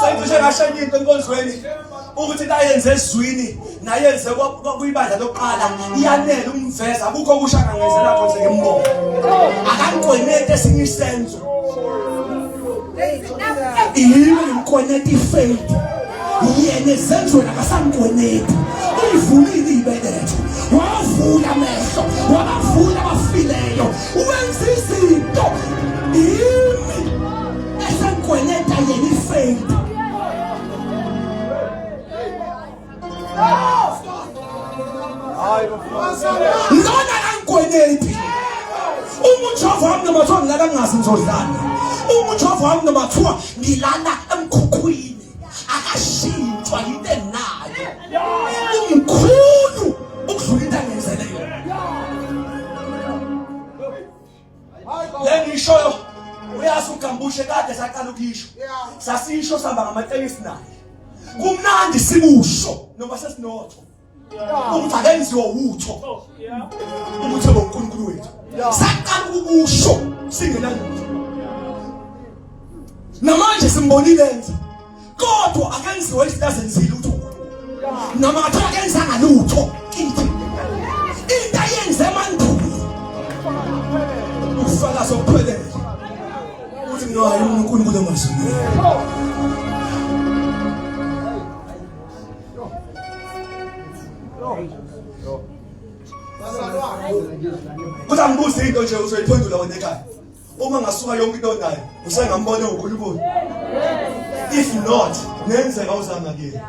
sayidushe ngashaya into enkonzweni ukuthi nayenze ezwini nayenze kuyibandla lokuqala iyanele umveza akukho okushaka ngenzela khona ngembongo akangcwenete esinye isenzo yimi ngiconnect ifaith yena ezenzweni akasangcweneti uyivulile ibeletho wavula amehlo wabavula abafileyo wenza izinto yimi esangcweneta yena ifaith Lona angikweneti umujova wami noma kuthiwa ngilala ngazi ngizodlana umujova wami noma kuthiwa ngilala emkhukhwini akashintshwa yinto enayo umkhulu ukudlula into angenzele yona lengishoyo uyazi ugambushe kade saqala ukuyisho sasisho sihamba ngamatekisi naye kumnandi sikusho noma sesinotho ukuthi akenziwa utho ukuthi ngoNkulunkulu wethu saqala ukusho singenalutho namanje simbonile enza kodwa akenziwa isizenzile utho noma kuthiwa akenzanga lutho kithi into ayenze emandulo ufala sokuphelele uthi no hayi uNkulunkulu emazweni Kuthi angibuze into nje uzoyiphendula wena ekhaya. Uma ngasuka yonke into onayo, usengambona uNkulunkulu. If not, nenzeka uzanga kini.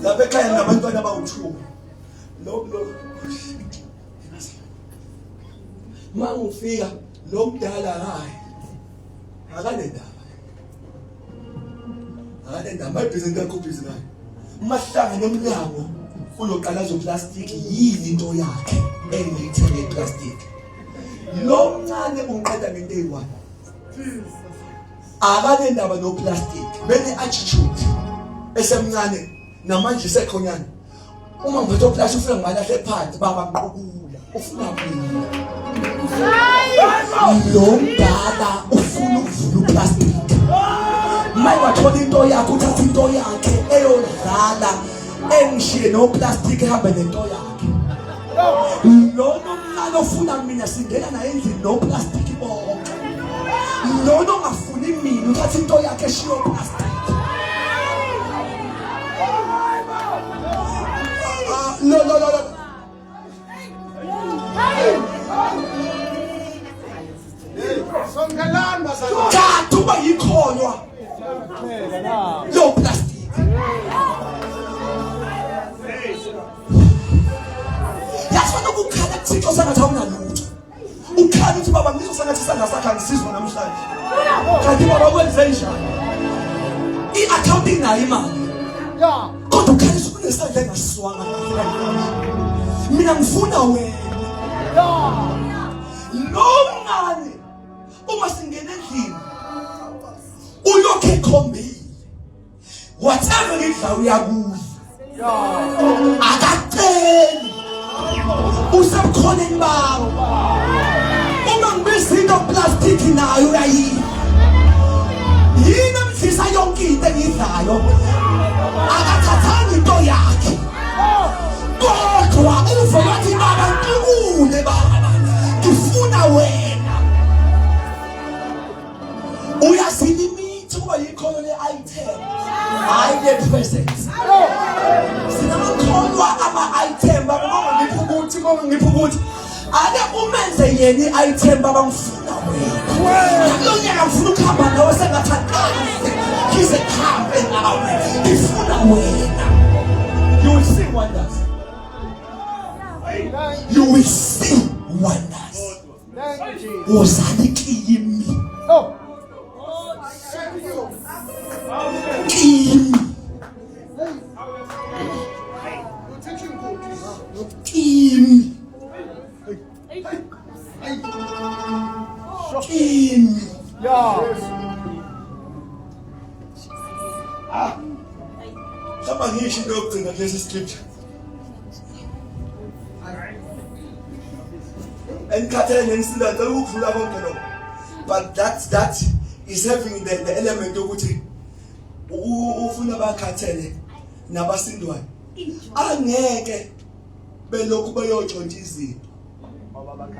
Lapha ekhaya nabantwana bawu2. Lo. Mangifika lo mdala hayi. Akanendaba. Mabhizinisi akubhizi naye mahlanga nomnyango uyoqala zoplastic yini into yakhe engiyithele plastic lo mncane unqeda ngento eyi1 akanendaba no plastic bene attitude esemncane namanje sekhonyana uma ngiphethe plastic ufika ngalahle phansi baba ngiqukula ufuna mina lo mdala ufuna ukuvula plastic mayewathola into yakhe uthatha into yakhe eyodlala engishiye no plastic ehambe nento yakhe lo nomncane ofuna mina singena naye endlini no plastic bonke lo ongafuni mina uthatha into yakhe eshiyo plastic lo songelani bazalwane kathu bayikholwa lo plastic yasona ukukhala Thixo ngizwa sengathi awunalutho. Ukhala uthi baba ngizwa sengathi isandla sakhe angisizwa namhlanje. Kanti baba kwenze njani? I-accounting nayo imali. Yeah. Kodwa ukhalisa kunesandla engasiswanga namhlanje. Mina ngifuna wena. Yeah. Nomncane uma singena endlini uyokhe ekhombile. Whatever ngidla uyakuza. Yeah. Akaceli. Usemkhoneni bawo. Uma ngibizinto plastic nayo uyayini. Yini mfisa yonke into engidlayo. Akathathanga into yakhe. Kodwa uva wathi baba ngikune baba. Ngifuna wena. Uyazilimit kuba yikhona le-item. Hayi le-presence. Sinamakholwa ama-item baba ngipho ukuthi ake umenze yena i-item baba ngifuna wena. Lo nyaka ngifuna ukuhamba nawe sengathandakaze. Ngize kuhambe nawe. Ngifuna wena. You will see wonders. You will see wonders. Thank you, Jesus. Wozani kimi. Oh. Kimi. You're teaching good, Jesus. Kimi. Kimi. Yeah. Hamba ngisho into yokugcina kulesi scripture. Enkhathele ngesindazi ukudlula konke lokho. But that is having the element yokuthi ufuna bakhathele nabasindwayo. Angeke belokhu bayotshontsha izinto.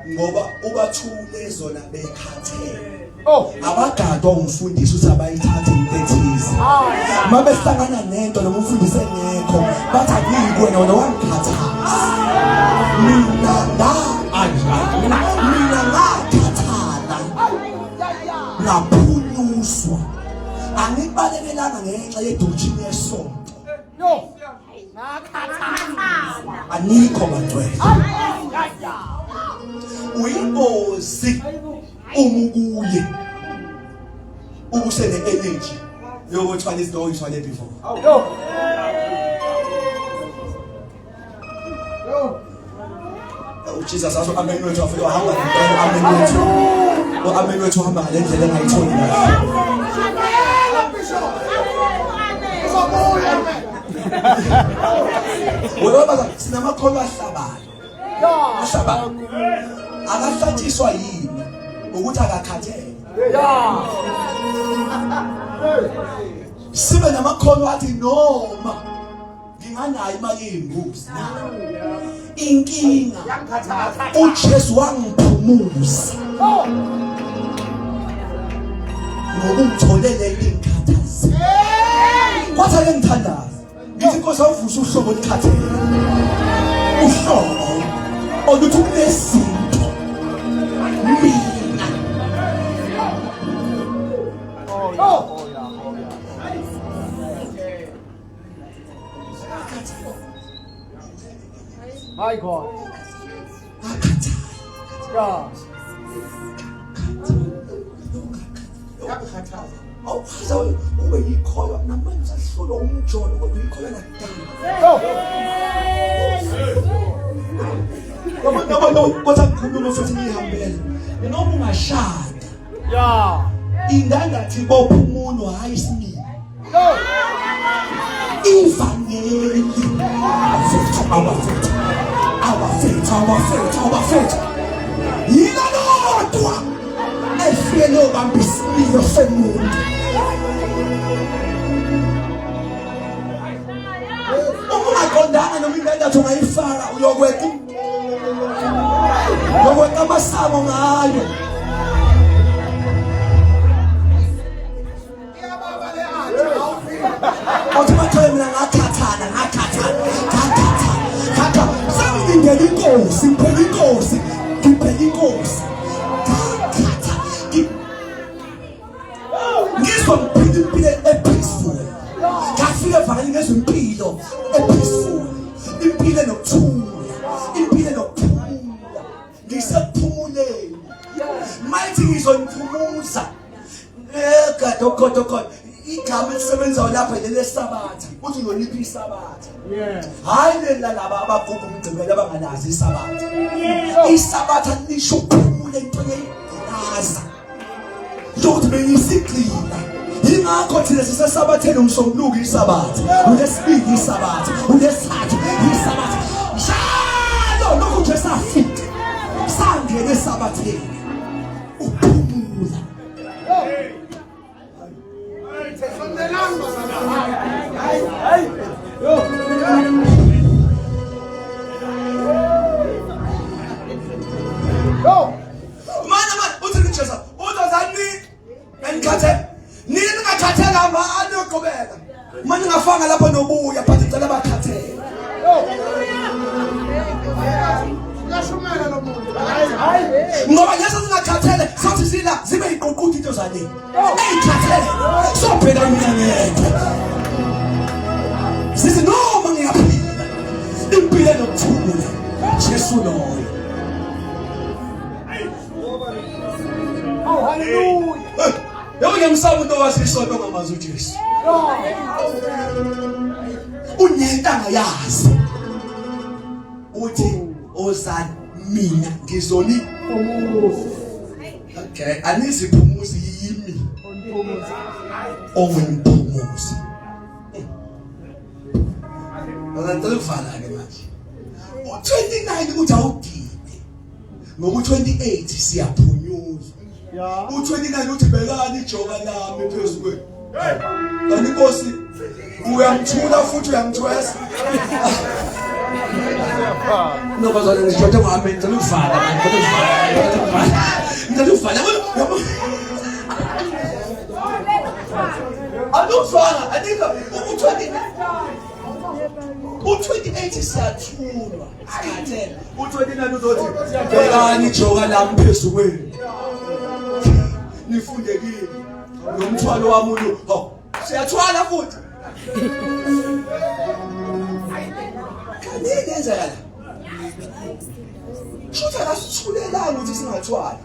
Ngoba ubathule zona bekhathele. Oh. Abagadwa umfundisi uthi abayithathe into ethize. Mabehlangana nento noma umfundisi engekho bathi akuyi wena wangikhathaza. Mina ngakhathala. Ngaphunyuswa. Angibalekelanga ngenxa yedoctrine yesonto. No. Anikho bantwana. Uyingozi umukuye ubusene energy yokuthwala izinto oyithwale before. No. No. Jesus aso amen wethu afike wahamba ngempela amen wethu. Amen wethu uhamba ngalendlela engayitholi la. Wena sinamakholwa ahlabayo. Yeah. Ahlabayo. Akahlatshiswa yini ukuthi akakhathele. Yeah. Sibe namakholwa athi noma nginganayo imali yembuzi. Inkinga uJesu wangiphumuza Oh. ngokungitholele inkathazo. Kwathi ake ngithandaza ngithi Nkosi awuvusa uhlobo likhathele. Uhlobo oluthi kunezinto mina. Oh, yeah. Oh, yeah. Oh, yeah. My God. Yeah. Awuchaza ube yikholwa namanje ahlolwa umjono kodwa uyikholwa nakudala. Oh. No, kodwa kukhuluma futhi ngihambele. Noma ungashada. Yeah. Indandathi bopha umuntu hayi isimini. No. Ivangeli. Our faith. Yila lodwa. Efike bamba isimilo semuntu. Ungaqondana noma indandatho ungayifaka uyokweka amasango ngayo. Othi bathola mina ngakhathana. Sengingena inkosi, ngiphela inkosi. Ngizwa ngiphila impilo epeaceful. Ngafika evangeli ngezwe impilo epeaceful. Impilo enokuthula. Impilo enokuphumula. ngisekuphumuleni mighty ngizoniphumuza God igama elisebenzayo lapha leli sabatha uthi ngoliphi isabatha hayi lela laba abavuka umgcibelo abangalazi isabatha isabatha lisho ukuphumula into yegaza ukuthi bengisigcina ingakho thina sisesabatheni umsombuluko isabatha ulesibili isabatha ulesithathu isabatha njalo lokhu nje safika sangene esabatheni ukuphumula manje ngafanga lapha nobuya but ngicela bakhathele ngashumela nomuntu ngoba ngeke singakhathele sothi sila zibe iqoquthe into zale eyikhathele sobheka mina ngeke sithi noma ngiyaphila impilo enokuthula Jesu loyo hallelujah yebo ngiyamsaba into wasisonto ngamazi uJesu unyentanga yazi uthi ozani mina ngizoni okay aniziphumuzi yimi owemphumuzi ngicela ukuvala ke manje u29 uthi awudide ngoku 28 siyaphunyuzwa u29 uthi bekani ijoka lami phezulu kanti Nkosi uyamthula futhi uyamthwesa no bazalwane ngijothe ngami ngicela ukuvala ngicela ukuvala alufana anika u28 siyathulwa sikhathele u29 uzothi bekani ijoka lami phezulu kwenu nifundekile nomthwalo wami lo siyathwala futhi kanini enzela shutha lasithulelanga ukuthi singathwali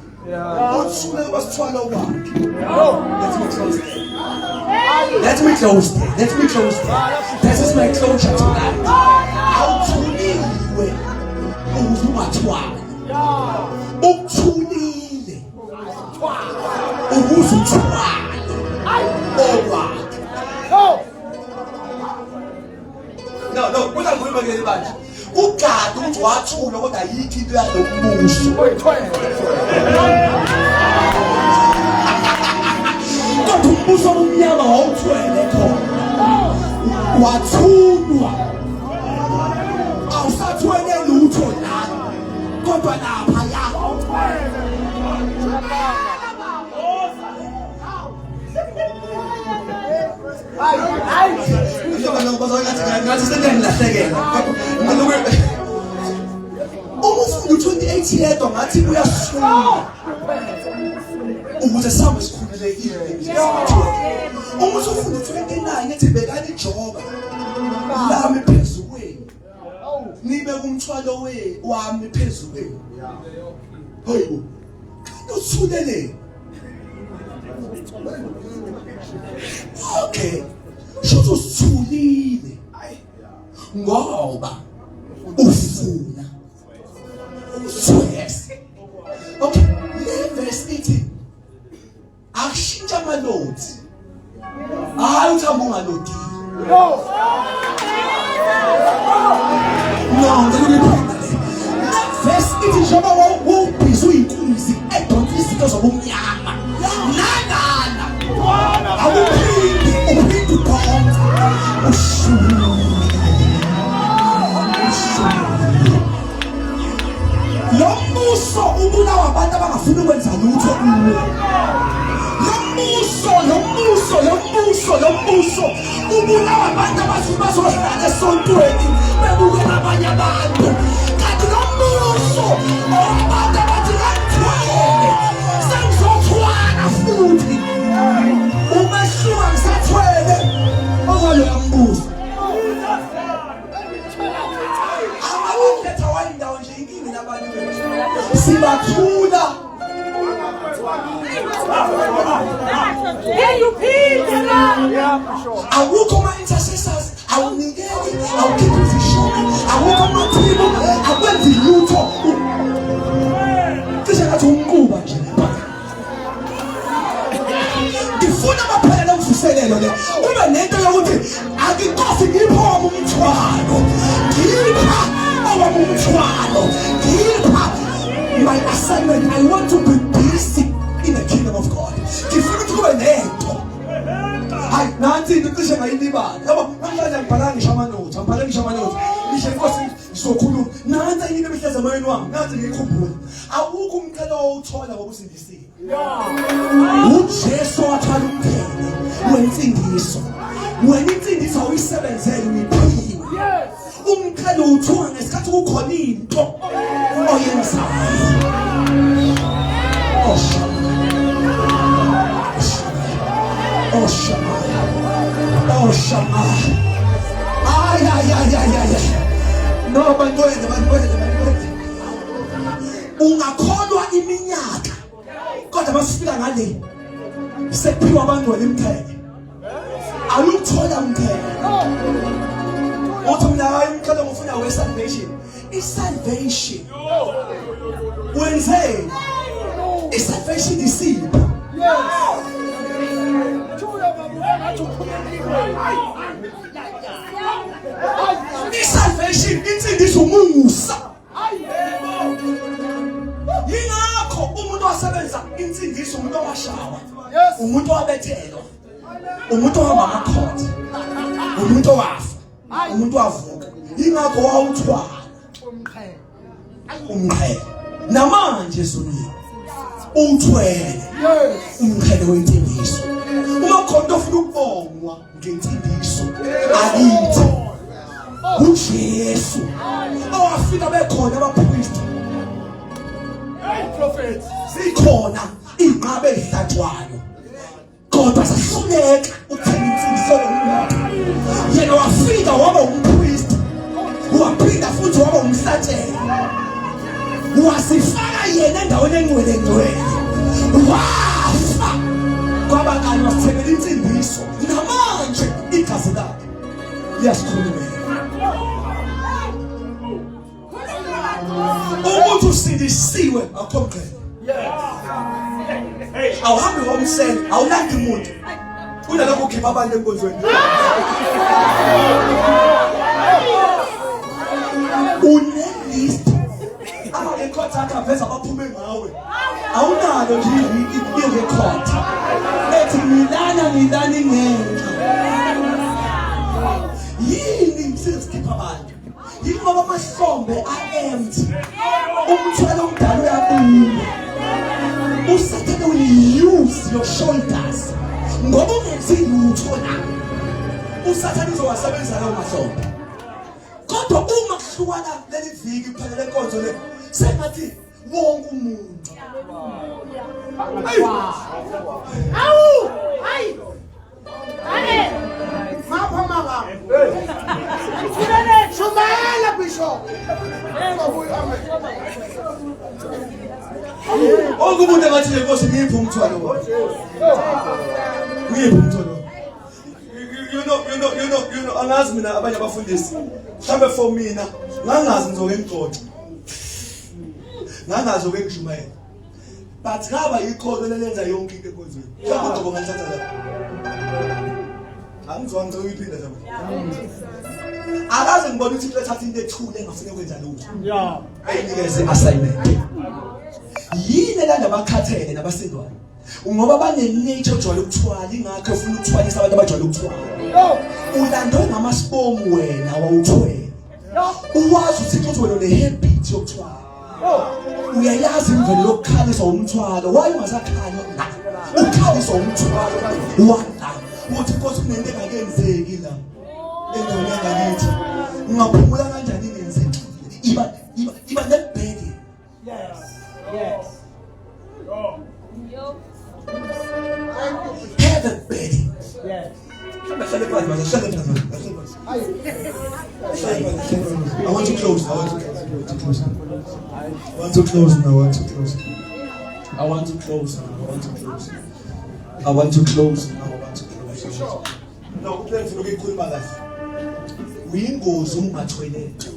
uthule basithwala kwakhe let me close there this is my closure tonight awuthuliwe ukuze ungathwali ukuthulile ukuze uthwali no kunakhuluma ke manje ugada ukuthi wathula kodwa yikho into yalombuso kodwa umbuso omnyama wawuthwele khona wathulwa awusathwele lutho la kodwa lapha ya ngathi sengilahlekela umfundi 28 yedwa ngathi uyasula ukuze sabe sikhululekile uma ufundi 29 ethi bekani ijoka lami phezulu kwenu nibe kumthwalo wami phezulu kwenu hayibo kanti uthulele okay shothi usithulile ngoba ufuna uswese okay le verse ithi akushintsha amanothi hayi uthamba ungalodi no ngikuphinde le verse ithi njengoba wawubhiza uyinkunzi edonsa izinto zobumnyama nangana awuphindi uphinde lo mbuso ubulawa abantu abangafuni ukwenza lutho kuwo lo mbuso ubulawa abantu abafuna bazohlala esontweni bebukela abanye abantu kanti lo mbuso abantu abathi kathwele sengizothwana futhi umehluka ngisathwele ongaloya mbuso amabuthetha wayindawo nje inkingi nabantu bethu siba awukho ama-intercessors awunikeli awukhiphi izishumi awukho amaphimo akwenzi lutho cishe ngathi umquba nje ngifuna abaphelele uvuselelo le ube nento yokuthi akinkosi ngipha umthwalo ngipha owami umthwalo ngipha my assignment. I want to be busy in the kingdom of God. Ngifuna ukuthi kube nento hayi nansi into cishe ngayilibala yabo namhlanje ngibhala ngisho amanothi ngisho inkosi ngizokhuluma nansi into ebihleza emoyeni wami nansi ngiyikhumbula awukho umqhele owuthola ngokusindisiwe uJesu wathwala umphelo wensindiso wena insindiso awuyisebenzele uyiphiwe umqhele uthola ngesikhathi kukhona into oyenzayo Oh Shama. Ay. No, bantwethu. Ungakholwa iminyaka. Kodwa masifika ngale. Sekuphiwa abantu lemkhele. Aluthola umkhele. Uthi mina hayi umkhele ngifuna we-salvation. I-salvation. Wenze. I-salvation isipho. I-salvation insindiso umusa yingakho umuntu osebenza insindiso umuntu owashawa umuntu owabethelwa umuntu ohamba amakhotha umuntu owafa umuntu wavuka yingakho wawuthwala umqhele namanje sonini uthwele umqhele wensindiso uma khona ofuna ukubongwa ngensindiso akithi uJesu owafika bekhona abaphristi prophets sikhona inqabe ezihlatshwayo kodwa sahluleka ukuthenga insindiso yomuntu yena wafika waba umphristi waphinda futhi waba umhlatshelo wasifaka yena endaweni engcwele wafa kwaba kanye wasithengela insindiso namanje igazi lakhe liyasikhulumela umuntu usindisiwe akho mqhele awuhambi womsele awulandi umuntu kunalokho ukhipha abantu enkonzweni unelist ama-records akhe aveza abaphume ngawe awunalo nje i-record ethi ngilana ingenxa yini msezikhipha abantu yini ngoba amahlombe a-empty umthwalo omdala uyabuya usathane uyi-use your shoulders ngoba ungenzi lutho na usathane uzowasebenzisa lawo mahlombe kodwa uma kuhlukana leli viki kuphelele nkonzo le sengathi wonke umuntu wonke umuntu engathi le nkosi ngiphi umthwalo you know angazi mina abanye abafundisi mhlambe for mina ngangazi ngizoke ngixoxe ngangazi oke ngishumayela but ngaba ikholo lelenza yonke into enkonzweni mhlawumbe ugogo ngalithatha la angizwa ngicela zami akaze ngibona ukuthi lethatha into ethule engafune ukwenza lutho ayinikeze assignment yini landa bakhathele nabasindwayo ngoba bane-nature ojwayele ukuthwala ingakho ufuna ukuthwalisa abantu abajwayele ukuthwala ulandwe ngamaspomu wena wawuthwele uwazi ukuthi uthi wena une-habit yokuthwala uyayazi imvelo yokukhaliswa umthwalo waye ungasakhali ukhaliswa umthwalo wala uthi inkosi kunento engakenzeki la endaweni yangakithi ungaphumula kanjani ingenzekile iba nebhedi have a bed. I want to close. nokuphela ngifuna ukuyikhuluma kahle. Uyingozi uma ungathoyileti.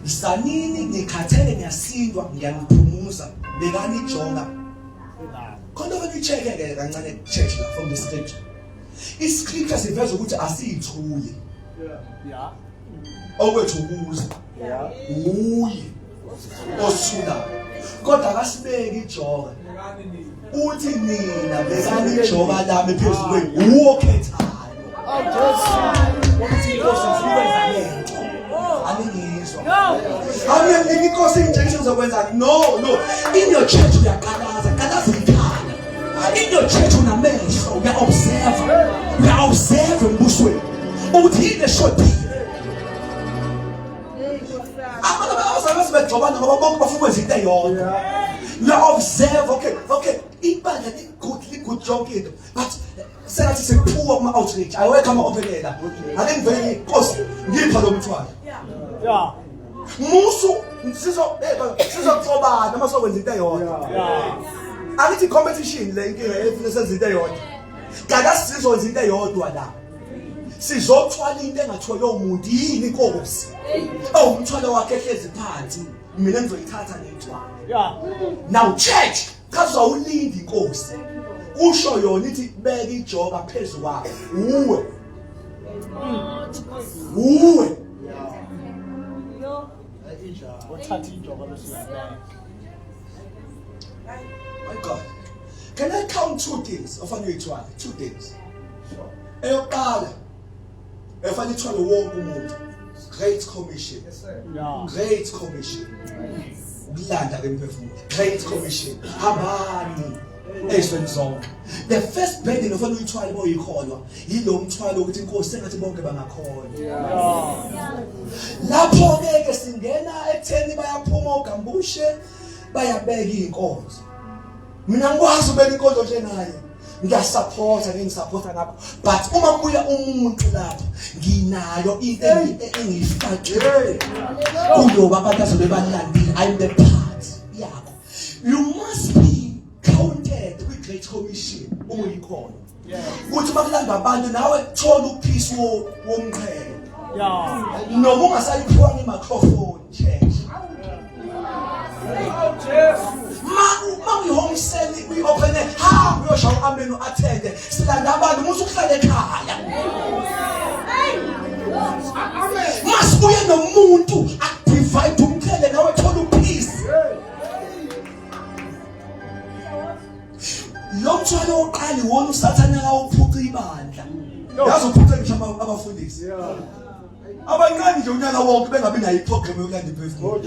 Isanini ngikhathele ngiyasindwa ngiyangiphumuza bekani ijonga. Khona ukuthi check-ke kancane church la from the scripture. Iscripture siveza ukuthi asiyithuli. Yeah. Okwethu ukuza. Uye. Osula. Kodwa akasibeki ijonga. Uthi nina bekani ijonga lami phezulu kwenu uwokhethayo. Ukuthi inkosi isikwenza lento. Aningizwa. Awuyanika inkosi injection zokwenza. No. In your church uyakalaza, kalaza ikhaya. In your church unamehlo, uya-observe embusweni. Uthi yini shoti. Abantu begcobana ngoba bonke bafuna ukwenza into eyodwa. You-observe, okay. Ibandla good job into. But sengathi sekuphuma kuma-outreach. Awekho ama-opelela. Ake ngivele inkosi ngipha lo mthwalo. Yeah. Musu sizoxobana uma sokwenza into eyodwa. Akithi competition le inkinga efuna senze into eyodwa. Kanti asizokwenza into eyodwa la. Sizothwala into engathiwa lo muntu yini inkosi. Umthwalo wakhe ehlezi phansi. Mina ngizoyithatha le ntwana. Yeah. Now church, kaza ulinda inkosi. Usho yona ithi beka ijoka phezulu kwakhe. Uwe. My God. Can I count two things of anuyithwala? Two things. Eyoqala. Efana ithwala wonke umuntu. Great Commission. Great Commission. Ukulanda kwemphefumulo. Great Commission. Hambani. Ezweni zonke. The first burden of anuyithwala boyikholwa yilo mthwalo ukuthi inkosi sengathi bonke bangakholwa. Lapho ke singena ekutheni bayaphuma ogambushe bayabeka inkonzo. Mina ngikwazi ubeka inkonzo nje naye. Ngiyasupporta ngisupporta ngapha. But uma kubuya umuntu lapha nginayo into engiyifakile. Kuyoba abantu azobe balandile. I'm the part yakho. You must be counted with Great Commission uyikhona. Kuthi makulanda abantu nawe thola upeace womqhele. Yeah. Noma ungasayiphiwa ngemicrophone church. Home selling, we open it. How you shall amen attend? Silanda abantu musu kuhlala ekhaya. Masibuye nomuntu akuprovide umqhele nawe thola upeace. Lo mthwalo oqali wona usathana awuphuca ibandla. Yazi uphuca ngisho abafundisi. Abancane nje unyaka wonke bengabi nayo iprogram yokulanda iphefumulo.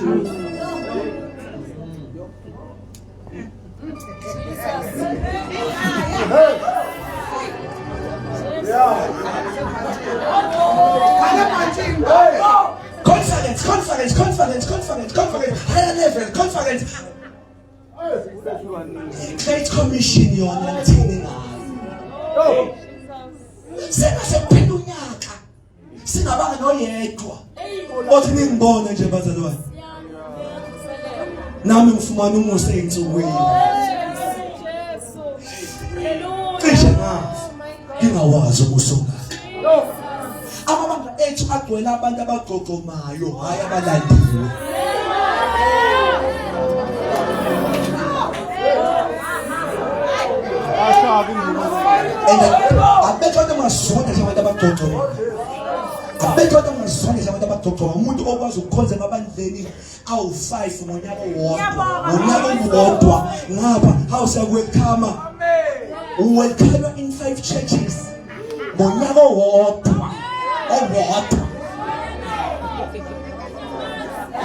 Conference. Great Commission yona thini ngayo. Sengasephela unyaka. Singabanga noyedwa. Othi ningibona nje bazalwane. Nami ngifumana umusa einsukwini. Cishe ngafa. Ngingawazi ukusuka. Amabandla ethu agcwele abantu abagqogqomayo, hayi abalandiwe. Abethu amazwane abantu abagqogqomayo. Abethu amazwane abantu abagqogqomayo. Umuntu okwazi ukukhonza emabandleni awu5 ngonyaka owodwa. Ngapha hawusakwekama. Welcome in 5 churches. Ngonyaka owodwa.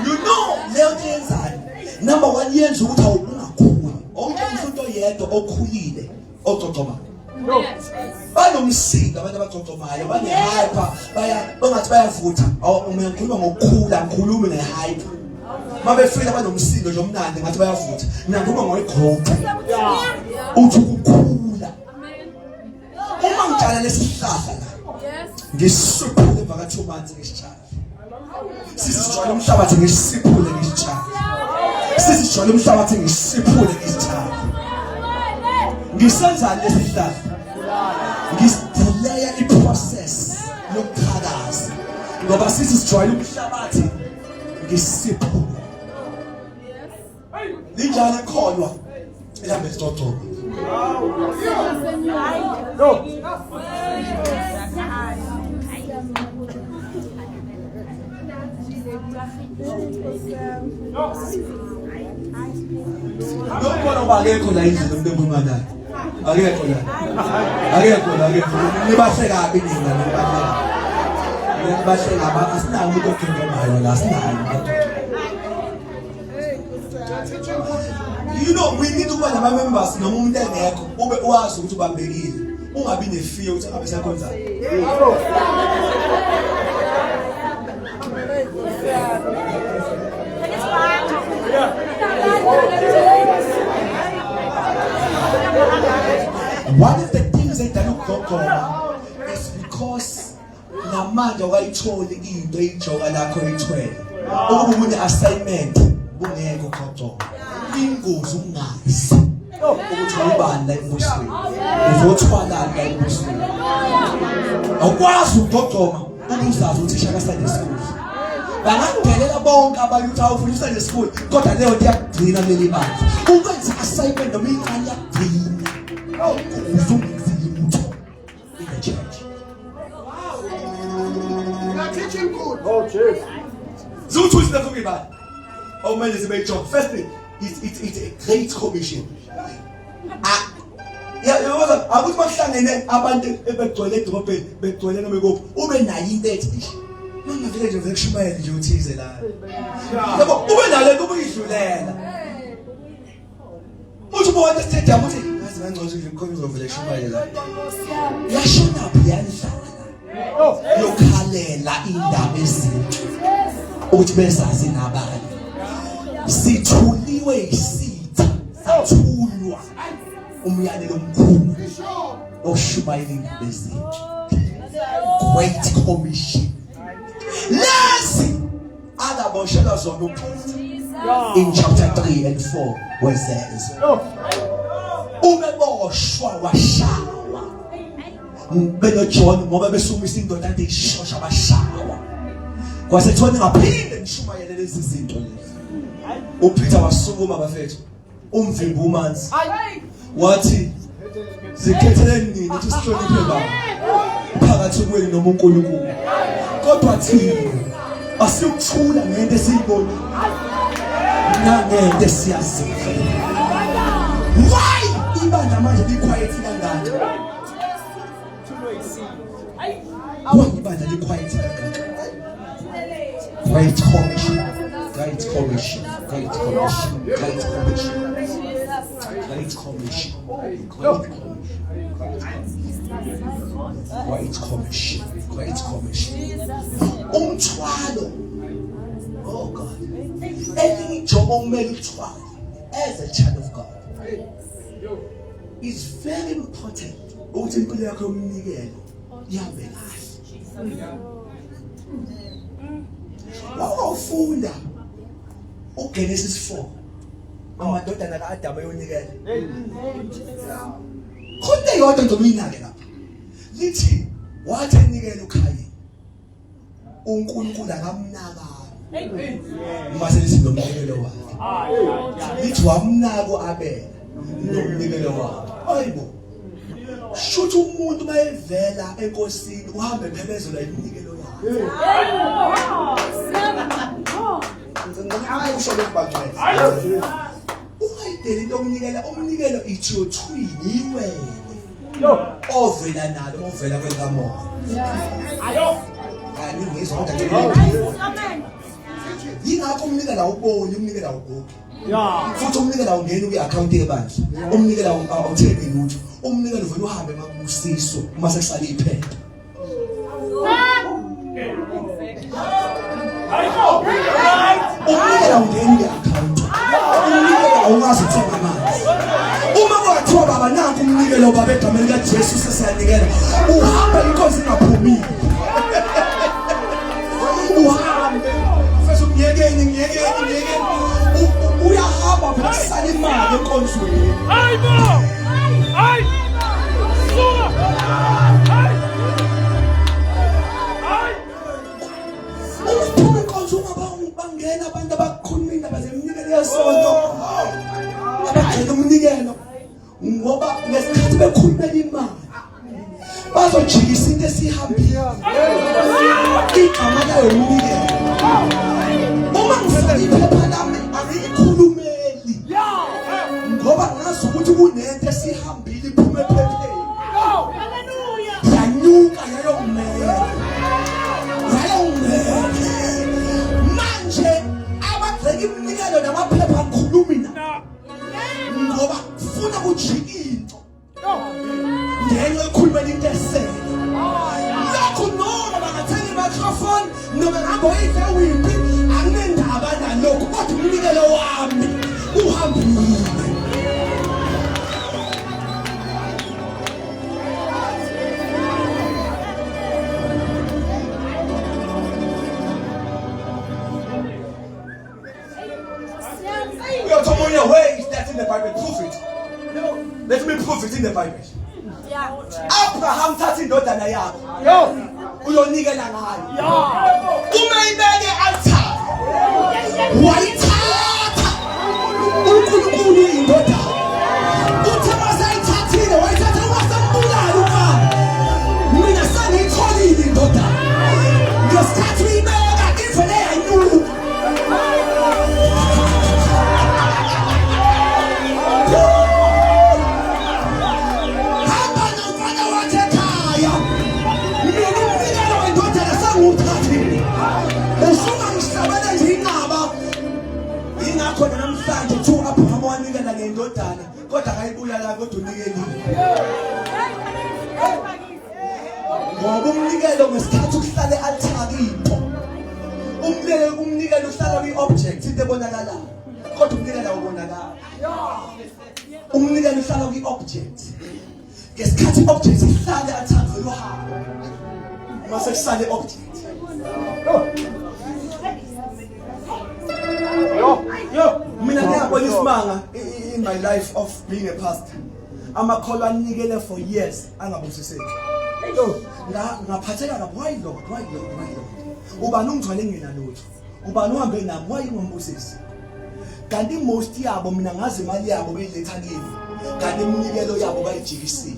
You know, leyo yenzani. Number 1 yenza ukuthi awungakhuli. Awuthi umuntu oyedwa okhulile ogqogqomayo. Banomsindo abantu abagqogqomayo, bane-hyper, bangathi bayavutha. Mina ngikhuluma ngokukhula, ngikhulumi nge-hyper. Mabefika banomsindo nje omnandi ngathi bayavutha. Mina ngikhuluma ngoyigrowth. Uthi ukukhula. Uma ngitshala lesihlahla la. Ngisiphule emva ka 2 months ngisitshala. Sisijwayele umhlabathi ngisiphule ngisitshala. Sisijwayele umhlabathi ngisiphule ngisitshala. Ngisenza lesihlahla. leya iprocess yokuqhakaza ngoba sithi sijwayele ukuhlabathi ngesipho linjalo ekholwa elambe sitotho Nobona bakekho la indlela umuntu ekhuluma naye. Akekho la. Nibahle kabi nina nibahle kabi asinayo umuntu okhuluma la asinayo. You know we need ukuba nama members noma umuntu engekho ube wazi ukuthi ubambekile. Ungabi nefear ukuthi ngabe sekonza. One of the things that I look for is because namanje awayitholi into eyijoka lakho ithwele. Ukubuye assignment bungekho khotho. Ingozi ungazi. Ukuthi ubani la embusweni. Uzothwala la embusweni. Awukwazi ukugqogqoma ukuzazi ukuthi shaka Sunday school. Bangadelela bonke abantu awufuna Sunday school kodwa leyo nto yakugcina leli bandla. Ukwenza assignment noma ingane yakugcina. In the church. You are teaching good. Oh, cheers. So who's the talking about? Oh man, it's a big job. First thing, it's a great commission. I was mahlangene abantu ebegcwele edrobheni begcwele noma ekuphi ube nayo into ethi manje village of Shumayeli nje uthize la. Yabo ube nale kuba idlulela. Uthi ubona stadium uthi ngazi ngangcozo nje ikhona uzovela Shumayeli la. Yashona phiyandlala. Yokhalela indaba ezinhle. Uthi besazi nabani. Sithuliwe isitha sathulwa. Umyalelo omkhulu oshumayela indaba ezinhle. Great commission. Lezi adaboshela zona uPeter in chapter 3 and 4 where says umeboshwa washawa beno John ngoba besumisa indoda ade ishosha bashawa kwasethiwa ngaphinde nishumayele lezi zinto lezi uPeter wasukuma bafethu umvimbi umanzi wathi zikhetheleni nini ukuthi sihloniphe baba phakathi kwenu noma uNkulunkulu kodwa thina asikuthula ngento esiyibona nangento esiyaziyo why ibandla manje liquiet kangaka why ibandla liquiet kangaka great commission great commission great commission great commission great commission great commission great commission umthwalo oh God any job omele uthwala as a child of God is very important ukuthi impilo yakho yomnikelo ihambe kahle wawufunda uGenesis 4 amadodana kaAdamu ayonikela khona yodwa nje uyinake lapha lithi wathi enikela uKhayini uNkulunkulu akamnaka mase lesinomnikelo wakhe lithi wamnaka uAbel nomnikelo wakhe ayibo shuthu umuntu mayevela enkosini uhambe phelezelwa iminikelo yakhe usho lokubagcwele ungayideli into umnikelo ithi yothwini iwele ovela nalo ovela kwenkamoya ani ngizwa kodwa amen yingakho umnikelo awuboni umnikelo awubhokhi futhi umnikelo awungeni kwi-account yebandla umnikelo awuthengi lutho umnikelo vele uhambe emabusiso uma sekusala iphepha umnikelo awungeni kwi-account umnikelo awungazi ukuthenga amanzi uma kwathiwa baba nanku umnikelo baba egameni kaJesu sesiyanikela uhamba inkosi ingaphumile uhambe mfethu ngiyekeni uyahamba kusala imali enkonzweni hayibo hayi sura hayi imali bazojikisa into esihambile igama layo umnikelo. Uma ngifuna iphepha lami angiyikhulumeli ngoba ngazi ukuthi kunento esihambile iphume ephepheni. Yanyuka yayongimela manje abagceka iminikelo namaphepha ngikhulumi na ngoba ufuna ukujika into ngenxa yokukhulumela into esele. Lokhu noma bangathenga i-microphone noma ngihamba oyive wimpi anginendaba nalokhu kodwa umnikelo wami uhambile. Where is that in the Bible? Prove it. Let me prove it in the Bible. Abraham thatha indodana yakho uyonikela ngayo. Uma ibeke altar wayithatha uNkulunkulu indodana. Uthe masayithathile wayithatha wasambulala umama. Mina sengiyitholile indodana. Ngesikhathi uyibeka ivele yanyuka. Khona namhlanje thu Abraham wanikela ngendodana kodwa akayibuya la kodwa unikelile. Ngoba umnikelo ngesikhathi ukuhlala e-altar into. Umnikelo uhlala kwi-object into ebonakalayo kodwa umnikelo awubonakala. Umnikelo uhlala kwi-object. Ngesikhathi i-object ihlala e-altar vele uhamba. Mase kusale i-object. Mina ngiyabona isimanga in my life of being a pastor. Amakholwa anikele for years angabusiseki. Ngaphatheka kabi, why Lord? Ubani ungithwale nginalutho? Ubani uhambe nami? Why ungimbusisi? Kanti most yabo mina ngazi imali yabo beyiletha kimi. Kanti umnikelo yabo bayijikisile.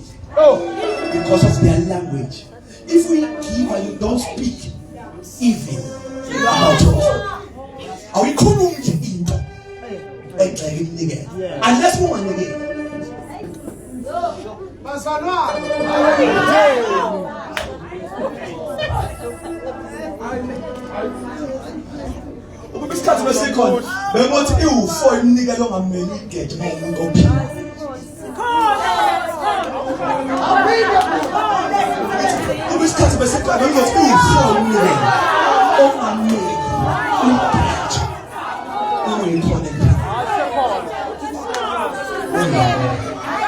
Because of their language. If we give and you don't speak even about us. Awuyikhulumi nje into egxeke iminikelo unless unganikeli. Bazalwane ukuba isikhathi besikhona bengothi iwu4 iminikelo ongameli igeje ngomuntu ophila. Ukuba isikhathi besikhona bengothi iwu4 iminikelo ongameli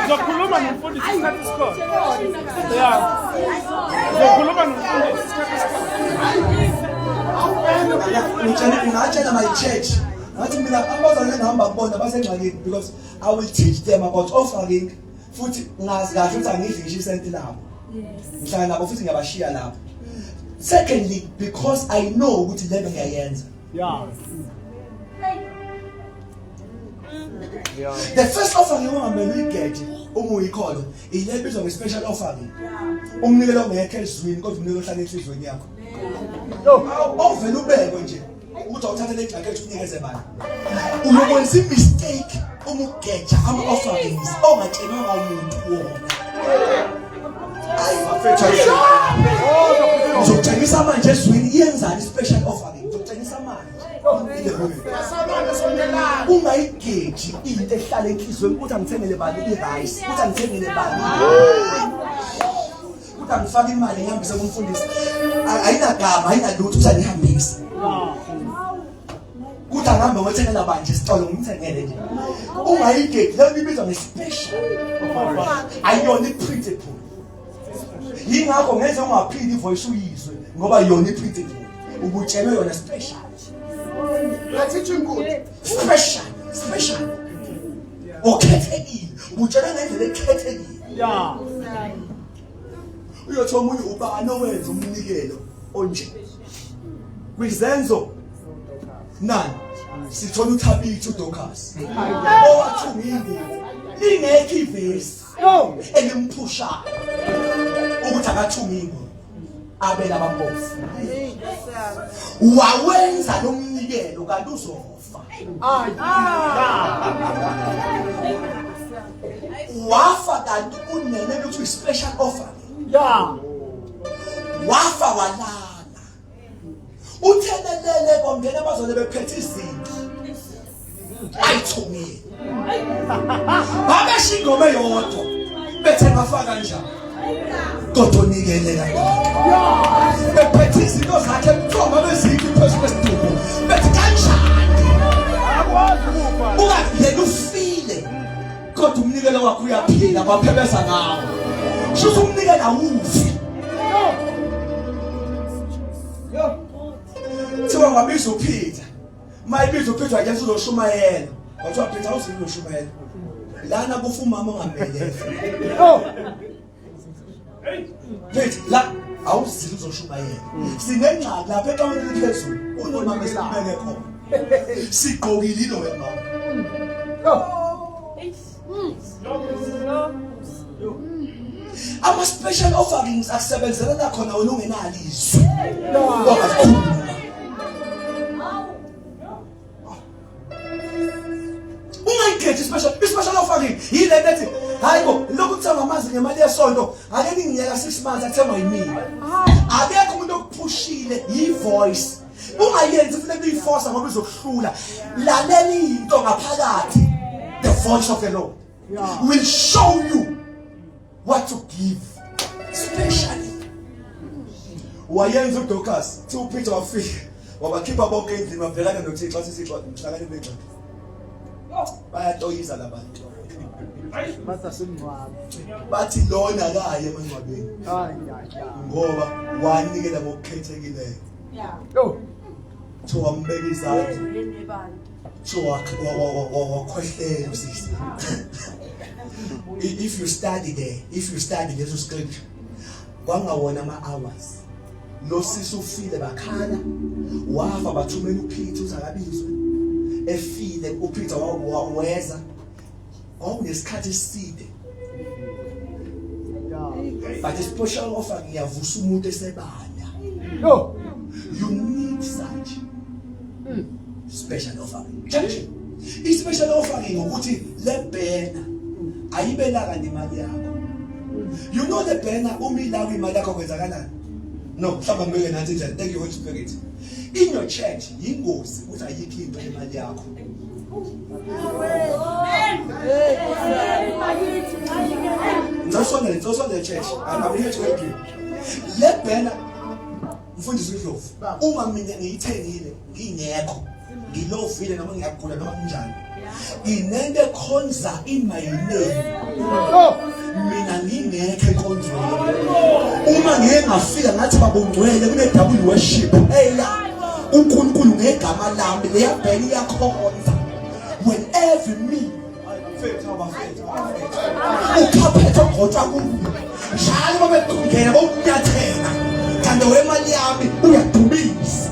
Zokhuluma nomfundisi isikhathi sikhona. Yeah. Zokhuluma nomfundisi isikhathi sikhona. Ngitshela my church ngathi mina abazalwane ngihamba kubona basengxakini because I will teach them about offering futhi ngazi kahle ukuthi angidli isenti labo. Ngihlala nabo futhi ngiyabashiya lapho. Secondly, because I know ukuthi lento ngiyayenza. Yeah. The first offering ongamele uyigeje uma uyikholo ile ebizwa nge-special offering. Umnikelo ongekho ezweni kodwa umnikelo ohlala enhlizweni yakho. Ovela ubekwe nje ukuthi awuthathe le jacket unikeze bani. Uyokwenza i-mistake uma ugeja ama-offerings ongatshelwanga umuntu wona. Hayi bafethu uzokutshengisa manje ezweni iyenzani i-special offering. Uzokutshengisa manje. Ungayigeji into ehlala enhlizweni ukuthi angithengele bani i-rice, ukuthi angithengele bani. Ukuthi angifake imali ngihambise kumfundisi. Ayinagama, ayinalutho ukuthi angihambise. Ukuthi angihambe ngothengela banje isitolo ngimthengele nje. Ungayigeji leyo ibizwa nge-special. Ayiyona i-principle. Yingakho ngeze ungaphili ivoice uyizwe ngoba yona i-principle. Ubutshelwe yona special. You're teaching good. Special. Ukhethekile. Ubutshelwe ngendlela ekhethekile. Yeah. Uyothola umuntu ubani owenza umnikelo onje. Kwizenzo nani sithola uThabitha uDocas. Owathunga ingubo lingekho ivesi elimphusha ukuthi akathungiwe abela abampofu wawenza lo mnikelo kanti uzofa wafa kanti unene ukuthi special offering wafa walala uthelelele kwangena abazone bephethe izinto ayithungile babesha ingoma eyodwa bethe ngafaka kanjani kodwa unikele kanjani bephethe izinto zakhe mthomba bezikho phezu kwesidumo bethi kanjani akwazi yena ufile kodwa umnikelo wakho uyaphila kwaphebeza ngawo shuthi umnikelo awufi Thiwa ngabiza uPeter. Mayibiza uPeter wayenza uzoshumayela. Wathiwa Peter awuzile uzoshumayela. Lana kufa umama ongamele. Peter la awuzile uzoshumayela. Sinengxaki lapha eqawini liphezulu. Unomama esimele khona. Sigqokile lo wena mama. Ama special offerings asebenzela khona wena ungenalo izwi. Ngoba special offering yile nethi hayibo lokhu kuthanga amazi ngemali yesonto ake nginyaka 6 months athengwa yimini akekho umuntu okuphushile yi-voice ungayenzi futhi uyiforce ngoba izokuhlula lalela into ngaphakathi the voice of the Lord will show you what to give specially wayenza uDorcas thi uPeter wafika wabakhipha bonke endlini wabhekana noThixo wathi Thixo mhlakani bethu bayatoyiza labantu bathi lona kaye emangcwabeni ngoba wanikela ngokukhethekileyo so wambeka izandla so wakhohlela usisi if you study leso scripture kwangawona ama-hours lo sisi ufile bakhala wafa bathumela uPeter uzakabizwe efile uPeter waweza okunesikhathi eside but the special offering yavusa umuntu esebala you need such special offering i-special offering ukuthi le banner ayibelaka nemali yakho you know the banner umilawo imali yakho kwenzakalani no mhlawumbe ngibeke nathi nje thank you Holy Spirit in your church yingozi ukuthi ayikho into imali yakho Ngizosondela church I'm here to help you le banner mfundisi uDlovu uma mina ngiyithengile ngingekho ngilovile noma ngiyagula noma kunjani inende khonza in my name mina ngingekho ekhonzweni uma ngeke ngafika ngathi babongcwele kune double worship uNkulunkulu ngegama lami leyabheka iyakhonza when every me ukhaphethe ogqotshwa kuyo njalo babekungena bokunyathela kanti wemali yami uyadumisa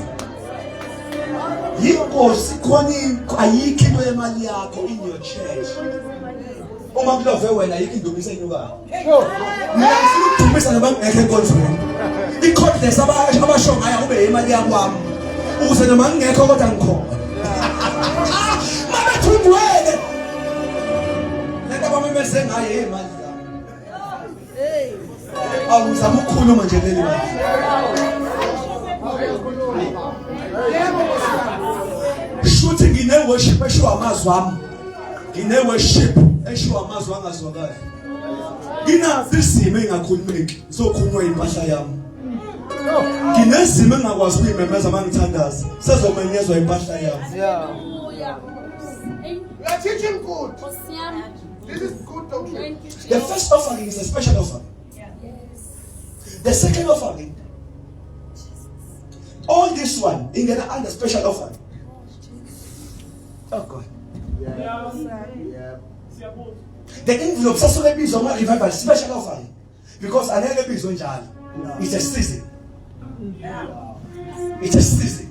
yingozi khona ayikho into yemali yakho in your church uma kulove wena ayikho indumisa enyukayo mina ngifuna ukudumisa nabangekho enkonzweni i-confidence abasho ngayo kube imali yakwami ukuze noma ngingekho kodwa ngikhona mabathungwele lento abamemeze ngayo imali yami awuzama ukukhuluma nje leli mali shuthi ngine-worship eshiwa amazwi ami ngine-worship eshiwa amazwi angazwakali nginazi izimo engakhulumeki zokhulunywa impahla yami nginezimo engakwazi ukuyimemeza uma ngithandaza sezomenyezwa impahla yami You are teaching good. This is good doctrine. The first offering is a special offering. The second offering, all this one in the under special offering. Oh God. The envelope sasuke bizwa ama revival special offering because anele bizwa njalo. It's a season. It's a season.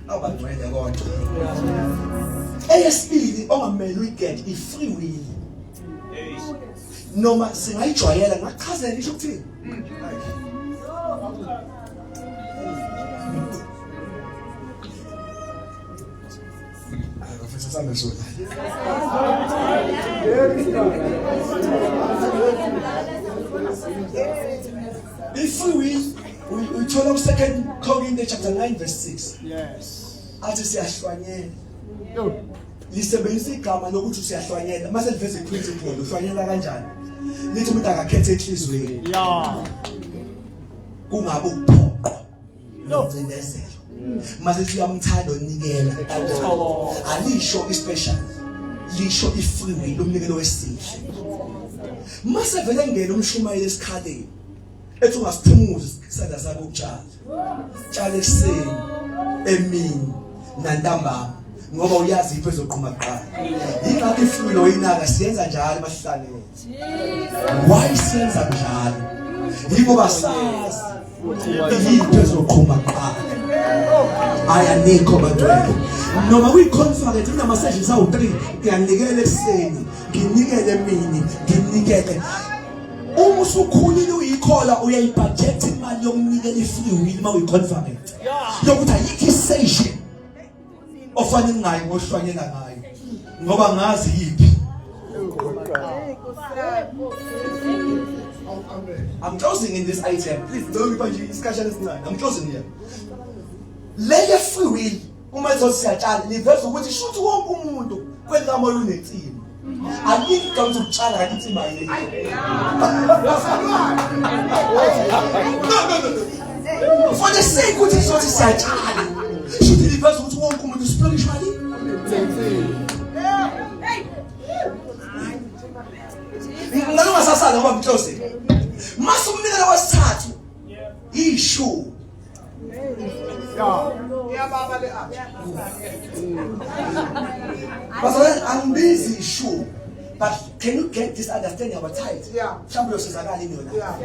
Abantwana kodwa. Eyesibili ongamele uyiget i-free will. noma singayijwayela ngachazela isho ukuthini if we turn up 2 Corinthians chapter 9 verse 6. Yes. Athi siyahlwanyela. Lisebenzisa igama lokuthi siyahlwanyela. Mase liveze principle uhlwanyela kanjani? Lithi umuntu akakhethe enhlizweni. Yeah. Kungabe ukuphoqa. Nocindezelo. Mase siyamthanda onikela. Alisho ispecial. Lisho ifree will umnikelo wesihle. Mase vele ngene umshumayeli esikhaleni. Ethi ungasiphumuzi isandla sakho ukutshala. Tshala ekseni, emini, nantambama ngoba uyazi ipho ezoqhuma kuqala. Ingakho ifree lo inaka siyenza njalo emahlaneni. Why siyenza njalo? Yiko basiyenza. Ipho ezoqhuma kuqala. Ayanikho bantwana. Noma kuyiconference ina message sawu 3 ngiyanikela ekseni, nginikele emini, nginikele uma usukhulile uyikhola uyayibudget imali yokunikela ifree will uma uyiconference yokuthi ayikho isession ofanele ngayo ngohlwanyela ngayo ngoba ngazi yipi. I'm closing in this item. Please don't be discussion is not. I'm closing here. Leya free will uma ezothi siyatshala liveza ukuthi shothi wonke umuntu kwenza amoya unetsimo. Ayikho kanti ukutshala kanitsima yini. No. For the sake ukuthi sothi siyatshala. Shothi liveza ukuthi wonke umuntu spiritually. Ngalunga sasala ngoba mhlose. Mase umnikelo wasithathu. Ishu. But I'm busy, sure. But can you get this understanding of a tithe? Yeah. Champion says I got in your life.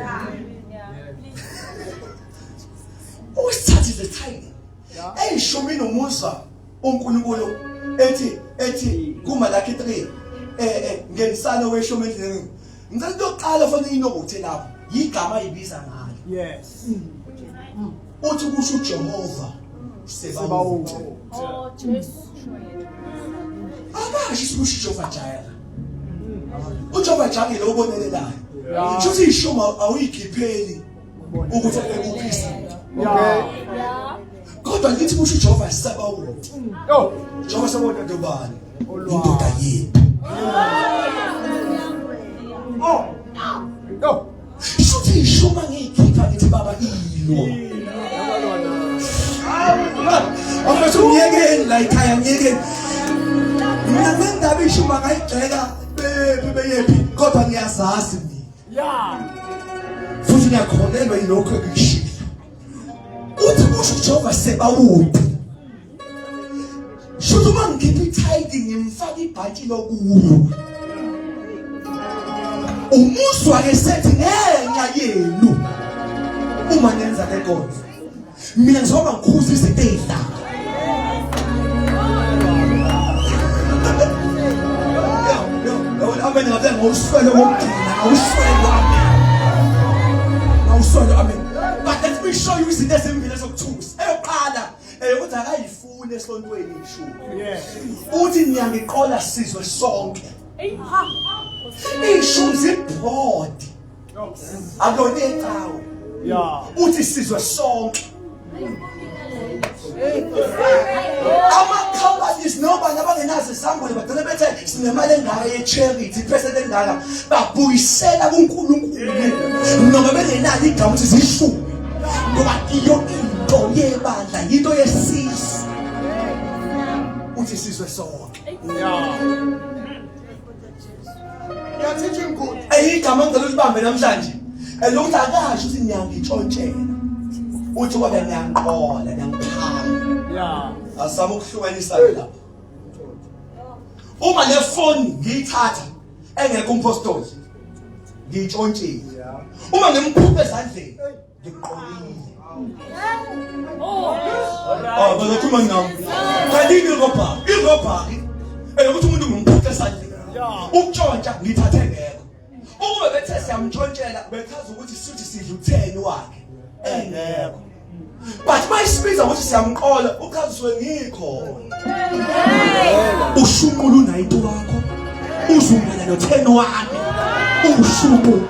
Who started the tithe? Hey, show me no Musa. Unkulunkulu. Eti, kuma laki 3. Ngenisana we show me. Ngicela ukuqala fanele inokuthi lapho. Yigama ibiza ngalo. Yes. Uthi kusho Jehova sebawu. Oh, Jesus. Akasho kusho Jehova Jireh. uJehova Jireh lo ubonelelayo. Futhi ishoma awuyikhipheli ukuthi ekuphisa. Okay. Kodwa ngithi kusho Jehova sebawu. Jehova sebawu ndobani? Indoda yini? Futhi ishoma ngiyikhipha ngithi baba ilo. Ofisa umyekeni la ekhaya umyekeni. Mina ngendaba ishuma ngayigxeka bebeyephi kodwa ngiyazazi mina. Futhi ngiyakholelwa yilokho ekuyishilo. Uthi kusho Jehova sebawuphi. Shothi uma ngikhipha itithe ngimfaka ibhanti lokulo. Umuswa ke sethi ngenxa yenu. Uma nenza le nkonzo. Mina ngizoba ngikhuza izinto ezidala. Amen. Ngabona ngoswele womgcina, awuswele amen. But let me show you izinto ezimbili ezokuthusa. Eyoqala ukuthi akayifuni esontweni ishu. Yes. Uthi niyangiqola sizwe sonke. Ishu zibroad. Akuyona ecawe. Yeah. Uthi sizwe sonke. Ama-companies noma nabangenazo izambulo badala bethe sinemali engaka ye-charity iphesenti engaka babuyisela kuNkulunkulu noma bengenalo igama ukuthi zishumi ngoba iyo into yebandla yinto yesizwe uthi sizwe sonke. You're teaching good. Igama ngicela ulibambe namhlanje lokuthi akasho ukuthi niyangitshontshela uthi kodwa niyangiqola niyangiphanga. Asama ukuhlukanisa lapha. Uma le phone ngiyithatha engekho umpostoli ngiyitshontshile. Uma ngimkhuphe ezandleni ngiqolile. Bazokhuluma ngami. Kanti irobha ukuthi umuntu ngimkhuphe ezandleni. Ukutshontsha ngithathe ngeke. Uma bethe siyamtshontshela bechaza ukuthi sithi sidla u10 wakhe engekho. But mayisibiza ukuthi siyamqola uchaziswe ngikho. Ushunqula unayito wakho. Uzungana no10 wami. Ushuku.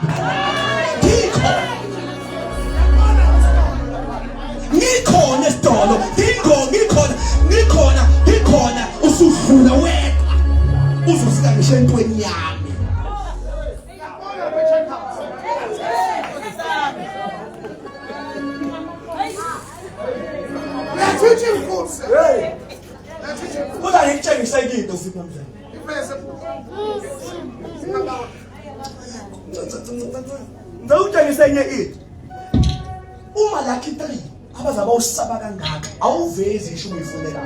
Ngikhona esitolo. Ngikhona usudlula wedwa. Uzofika ngisho entweni yami. Teaching good, sir. Kodwa ngikutshengisa into futhi namhlanje. Ngikutshengisa enye into. Uma Lucky 3 abazabe usaba kangaka awuvezi isho uyifunela.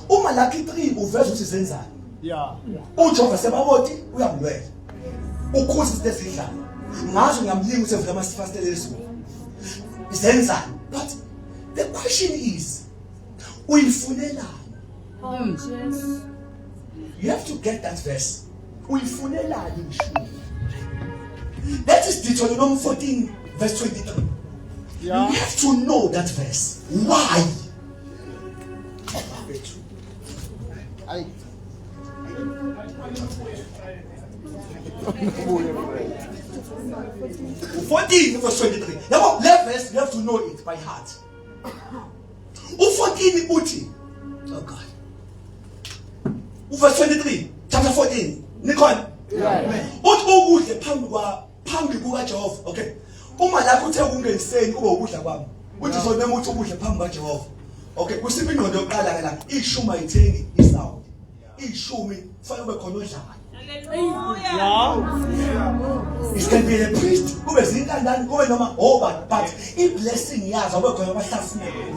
Uma Lucky 3 uveza ukuthi senzani. Yeah. uJehova sebaboti uyamlwela. Ukhuza izinto ezidlala. Ngazo ngiyamlinga ukuthi evula amasifastele leso. Isenzani. But the question is, uyifunela. You have to get that verse. Uyifunela isho. That is Deuteronomy 14 verse 23. Yeah. You have to know that verse. Why? Aye. 14 verse 23. Now, that verse you have to know it by heart. 14 uthi. Oh God. Verse 23, chapter 14. Nikon. Uthi ukudle phambi kukaJehova. Okay. Uma lapho uthe kungeniseni kube ukudla kwami. Uthi zonke umuntu ukudla phambi kaJehova. Okay, kusiphi inondo yokuqala ke la? Ishumi ayithengi isound. Ishumi kufanele ube khona odlayo. Yeah. It can be a priest, kube zintandani kube noma but i-blessing yazo abe khona abahlafunele.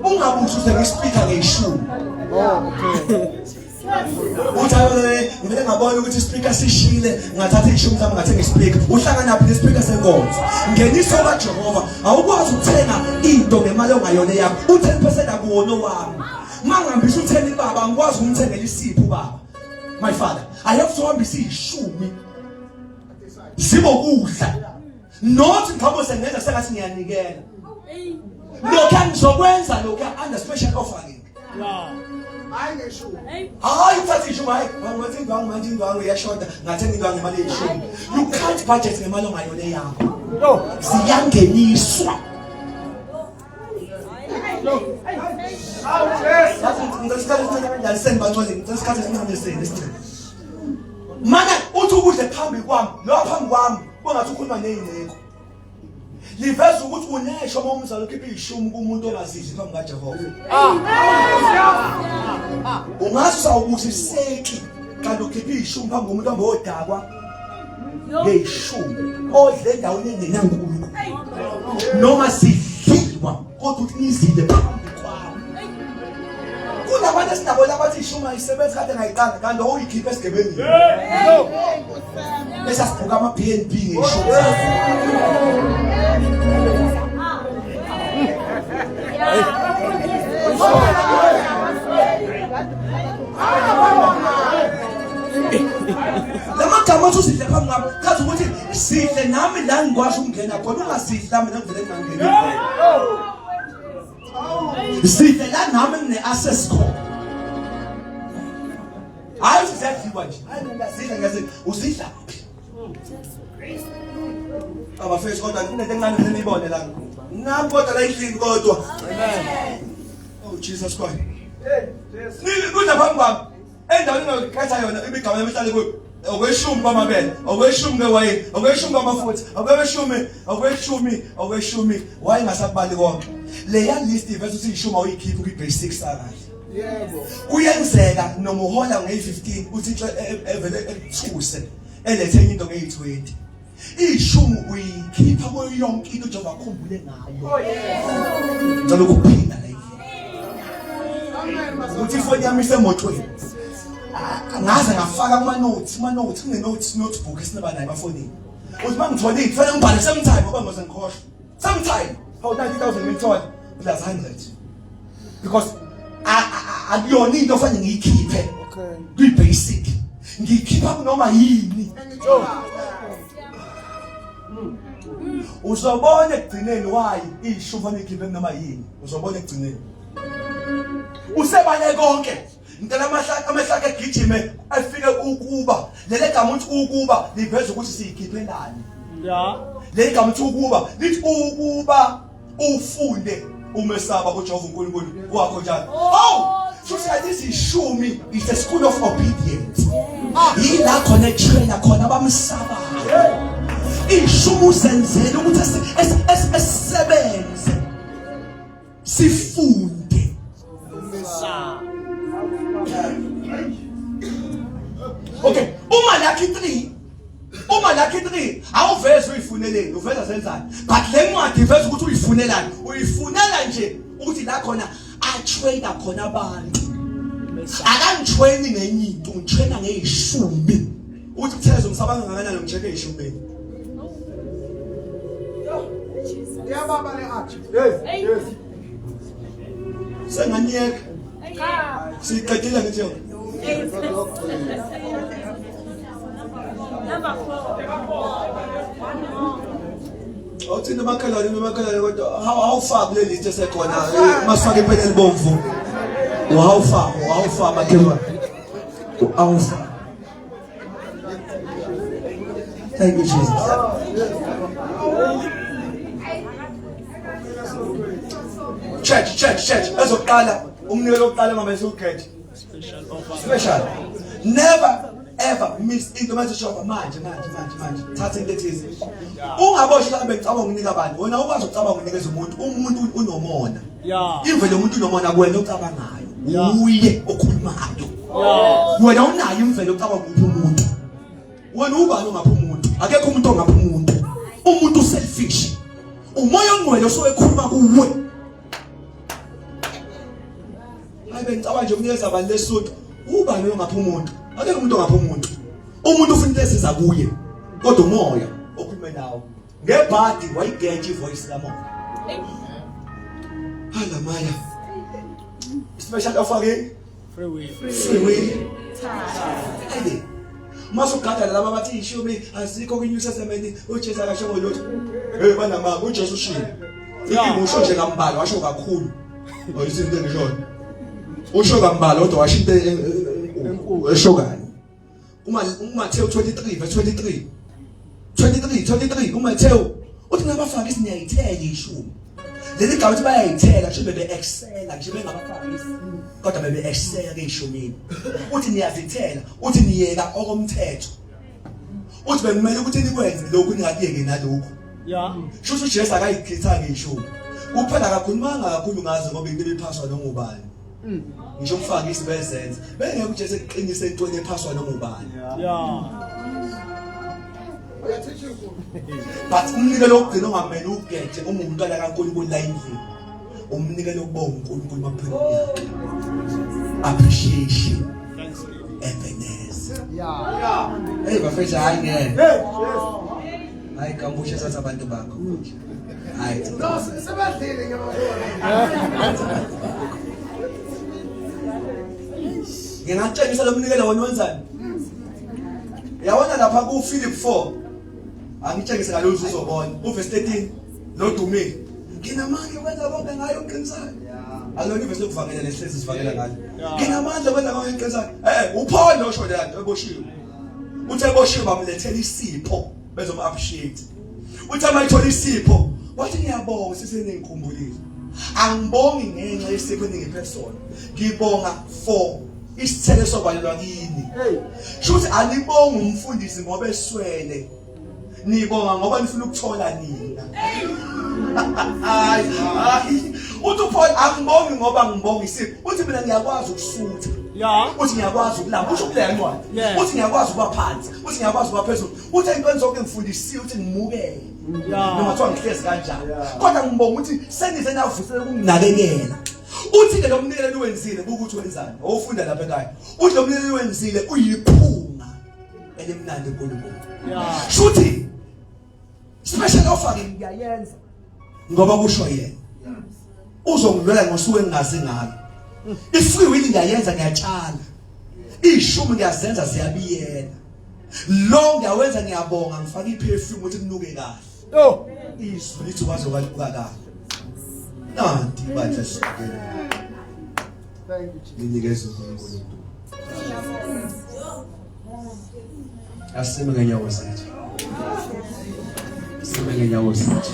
Ungabuthi usekuspeaker ngeshumi. Oh, okay. Uthi ngivele ngabona ukuthi ispeaker sishile ngathatha ishumi sami ngathenga ispeaker. Uhlangana phi nespeaker senkonzo? Ngeniso kaJehova awukwazi ukuthenga into ngemali ongayona yakho. U10% akuwona wami. Mangihambisa u10 baba angikwazi ukumthengela isipho baba. My father, I have to hambisa ishumi. Sibokudla. Not ngabo sengenza sengathi ngiyanikela. Lokho ngizokwenza lokho under special offering. Yeah. Hayi ngeshubu. Hayi uthatha ishumi hayi ngathi indwangu manje indwangu iyashoda ngathenga indwangu ngemali yeshumi. You can't budget ngemali ongayona yakho. No. Siyangeniswa. Mana uthi ukudle phambi kwami lo phambi kwami kungathi ukhuluma nezingeko liveza ukuthi unesho uma umzalo ukhipha ishumi kumuntu ongazidli phambi kaJehova ungathi sawubusiseki kanti ukhipha ishumi phambi komuntu obodakwa ngeshumi odle endaweni engenankulunkulu noma sidliwa kodwa uthi nizile phambi kwami. Kunabantu esinabo labathi ishuma isebenza kade ngayiqala kanti uyikhipha esigebengini. No. Bese sibuka ama BNB ngeshumi. Lamagama athi usidle phambi kwami kazi ukuthi sidle nami la ngikwazi ukungena khona ungasidli nami ngivele ngingangeni. Sidle la nami ngine-access code. Hayi sizadliwa nje. Hayi ngiyazidla ngiyazidla. Usidla kuphi? Abafethu kodwa kunento encane seniyibone la. Nami kodwa la endlini kodwa. Amen. Oh Jesus Christ. Kudla phambi kwami. Endaweni engikhetha yona imigama emihlale kuyo. Okweshumi kwamabele, okweshumi kwewayini, okweshumi kwamafutha, okweshumi wayengasabali konke. Leya list ivese uthi ishumi awuyikhiphi kwi-basic salary. Yebo. Kuyenzeka noma uhola nge-15 uthi evele ekuthuse elethe into nge-20. Ishumi uyikhipha kuyo yonke into njengoba akhumbule ngayo. Oh yes. Ngicela ukuphinda la. Uthi ifoni yami isemotweni. Ngaze ngafaka kuma notes notebook esinaba nayo efonini. Uthi mangithola kufanele ngibhale sometime ngoba ngizengikhohlwa. Sometime how 90,000 ngithola plus 100. Because akuyona into ofanele ngiyikhiphe. Okay. Kwi basic. ngikhipha kunoma yini. Uzobona ekugcineni why ishufa nikhiphe kunoma yini. Uzobona ekugcineni. Usebane konke. Ngicela amahlaka egijime afike ukuba lele gama uthi ukuba liveza ukuthi siyikhiphelani. Yeah. Le gama uthi ukuba lithi ukuba ufunde umesaba kuJehova uNkulunkulu wakho njalo. Oh! So this is ishumi is a school of obedience. Yila khona trainer khona abamsaba. Ishumu senzele ukuthi esisebenze. Sifunde. Okay, uma lakhi 3 awuveze uyifuneleni uveza senzani but le ncwadi iveza ukuthi uyifunelani uyifunela nje ukuthi la khona atrain khona abantu akangitrain ngenye into ungitrain ngeyishumi ukuthi kuthezo ngisabanga ngakanani ngijeke eyishumeni Yababa le athi. Yes. Senganyeka siqedile ngithi Awuthina emakhalane kodwa how far kule list esekhona masifake iphela elibomvu how far makhelwane how far. Thank you Jesus. Church ezokuqala umnikelo wokuqala mama sukhethe special never ever miss into manje manje thatha into ethize ungaboshi la becabanga ukunika abantu wena ukwazi ukucabanga ukunikeza umuntu unomona imvelo umuntu unomona kuwena ocabangayo uye okhulumayo wena unayo imvelo ocabanga umuntu wena ubani ongapha umuntu akekho umuntu ongapha umuntu selfish umoya ongcwele osowekhuluma kuwe ngicabanga nje ukunikeza abantu lesonto ubani ongapha umuntu akekho umuntu ongapha umuntu ufuna into esiza kuye kodwa umoya okhuluma nawo ngebhadi wayigeja ivoice kamoya hala maya special offer free will ade masugada laba bathi ishumi asikho kwiNew Testament uJesu akasho ngolutho banamanga uJesu ushilo ikimu usho nje kambalo washo kakhulu oyisinto engishona usho kambalo kodwa washo into eshokani uMathewu 23 verse 23 uMathewu uthi ngabafaki siniyayithela ishumi leli gama uthi bayayithela nje bebe excel nje bengabafaki kodwa bebe excel ke ishumini uthi niyazithela uthi niyeka okomthetho uthi bekumele ukuthi nikwenze lokhu ningakuyeke nalokhu sho ukuthi Jesu akayikhitha ke ishumi kuphela kakhulumanga kakhulu ngaze ngoba into ephaswa nongubani ngisho umfaki isibezenza bengeke uJesu eqinise into ephaswa nongubani but umnikelo wokugcina ongamele ugethe uma umntwana kaNkulunkulu la endlini umnikelo wokubonga uNkulunkulu maphela yakhe appreciation Ebenezer hey bafethu hayi ngeke hayi kambushe satha abantu bakho hayi sebadlile ngiyabona ngingakutshengisa lo mnikelo wona wenzani yawona lapha ku Philip 4 angitshengise ngalolu uzobona uverse 13 lo Dumile nginamandla ukwenza konke ngayo uqinisana alona iverse lokuvangela lehlezi sivangela ngalo nginamandla ukwenza konke uqinisana uPaul lo sho la eboshiwe uthi eboshiwe bamlethela isipho bezom appreciate uthi amayithola isipho wathi ngiyabonga sisenengikhumbulile angibongi ngenxa yesipho engiphe sona ngibonga for isithele sobalelwa kini shuthi anibonga umfundisi ngoba eswele nibonga ngoba nifuna ukuthola nina uthi uPaul angibongi ngoba ngibonga isipho uthi mina ngiyakwazi ukusutha uthi ngiyakwazi ukulamba usho kuleya ncwadi uthi ngiyakwazi ukuba phansi uthi ngiyakwazi ukuba phezulu uthi into zonke ngifundisiwe uthi ngimukele noma kuthiwa ngihlezi kanjani kodwa ngibonga ukuthi sengize navusela ukunginakekela uthi ke lo mnikelo wenzile ukuthi wenzani awufunda lapha ekhaya uthi lo mnikelo wenzile uyiphunga elimnandi enkulunkulu shuthi special offer ngiyayenza ngoba kusho yena uzongilwela ngosuku engingazi ngalo ifree will ngiyayenza ngiyatshala ishumi ngiyazenza ziyabiyela lo ngiyawenza ngiyabonga ngifaka iperfume ukuthi kunuke kahle Yo. izwi lithi kwazokaluka kahle nanti bandla sibukele Thank you, Jesus. nginikeza uNkulunkulu asime ngenyawo zethu asime ngenyawo zethu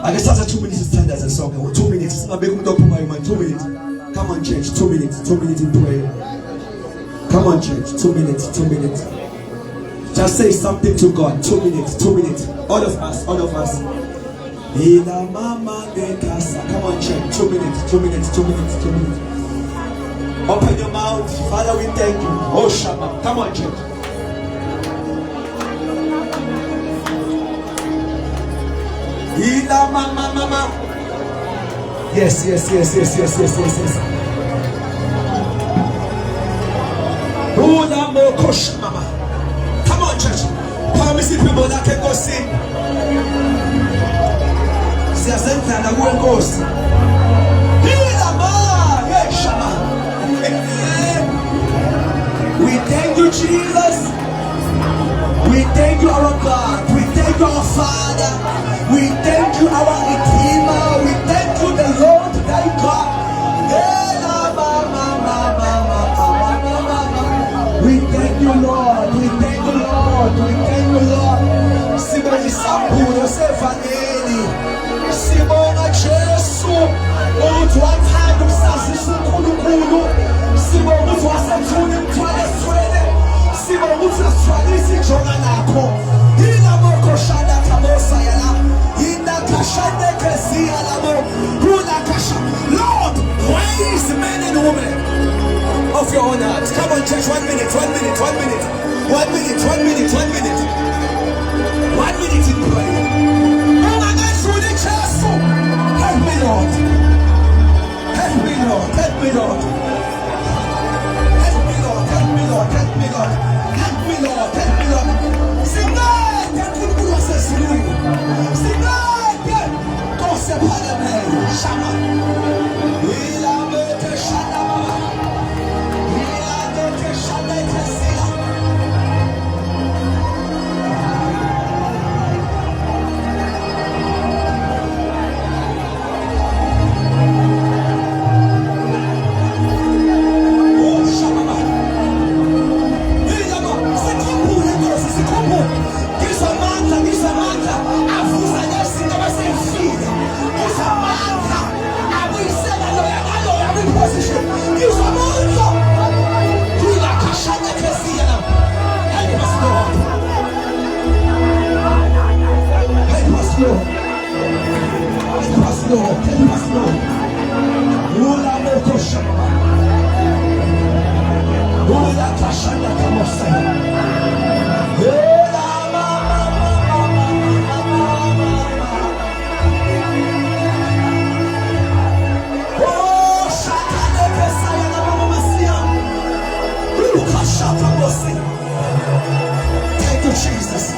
ake sithathe 2 minutes sithandaze sonke 2 minutes singabeki umuntu ophumayo man 2 minutes come on church 2 minutes in prayer come on church 2 minutes just say something to God 2 minutes all of us Ila mama de casa. Come on, church. 2 minutes. Open your mouth. Father, we thank you. Oh, Shabbat. Come on, church. Ila mama. Yes. Ula moko mama. Come on, church. Promise people that can go sing. Siyasenzana kuwe Nkosi Hila ma yeshama We thank you Jesus We thank you our God We thank you our Father We thank you our Redeemer We thank you the Lord thy God Hila ma We thank you Lord We thank you Lord Sibeli sambulo sevaneli Sibona Jesu uthi wathanda ukusazisa uNkulunkulu sibona uthi wasethuna imithwalo esithwele sibona uthi asithwalisa ijonga lakho yila moko shanda kamosa yala yina kashande kezia labo hula kasha Lord raise men and women of your own hearts come on church 1 minute 1 minute in prayer Help me, Lord. Help me, Lord. Help me, Lord. Help me, Lord. Help me, Lord. Help me, Lord. Help me, Lord. Help me, Lord. Singay, Nkulukulu wasezulwini. Singay, Nkosi ephakeme. Shama. Ilabeke shada mama. Ilabeke shada ekesila. Thank you, Jesus.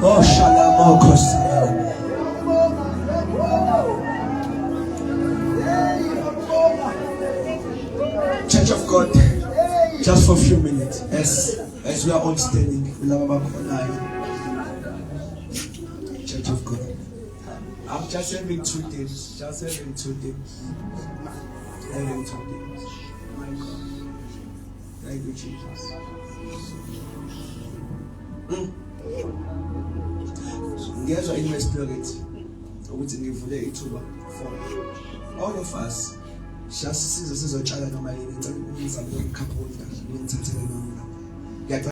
Oh, Shalom, Church of God, just for a few minutes, as we are all standing, Church of God. I'm just having 2 days. Just having 2 days. Having 2 days. My God. Thank you, Jesus. Ngezwa in my spirit ukuthi ngivule ithuba for all of us. Just sizotshala noma yini ngicela ukuzama ukukhaphula ngithathele noma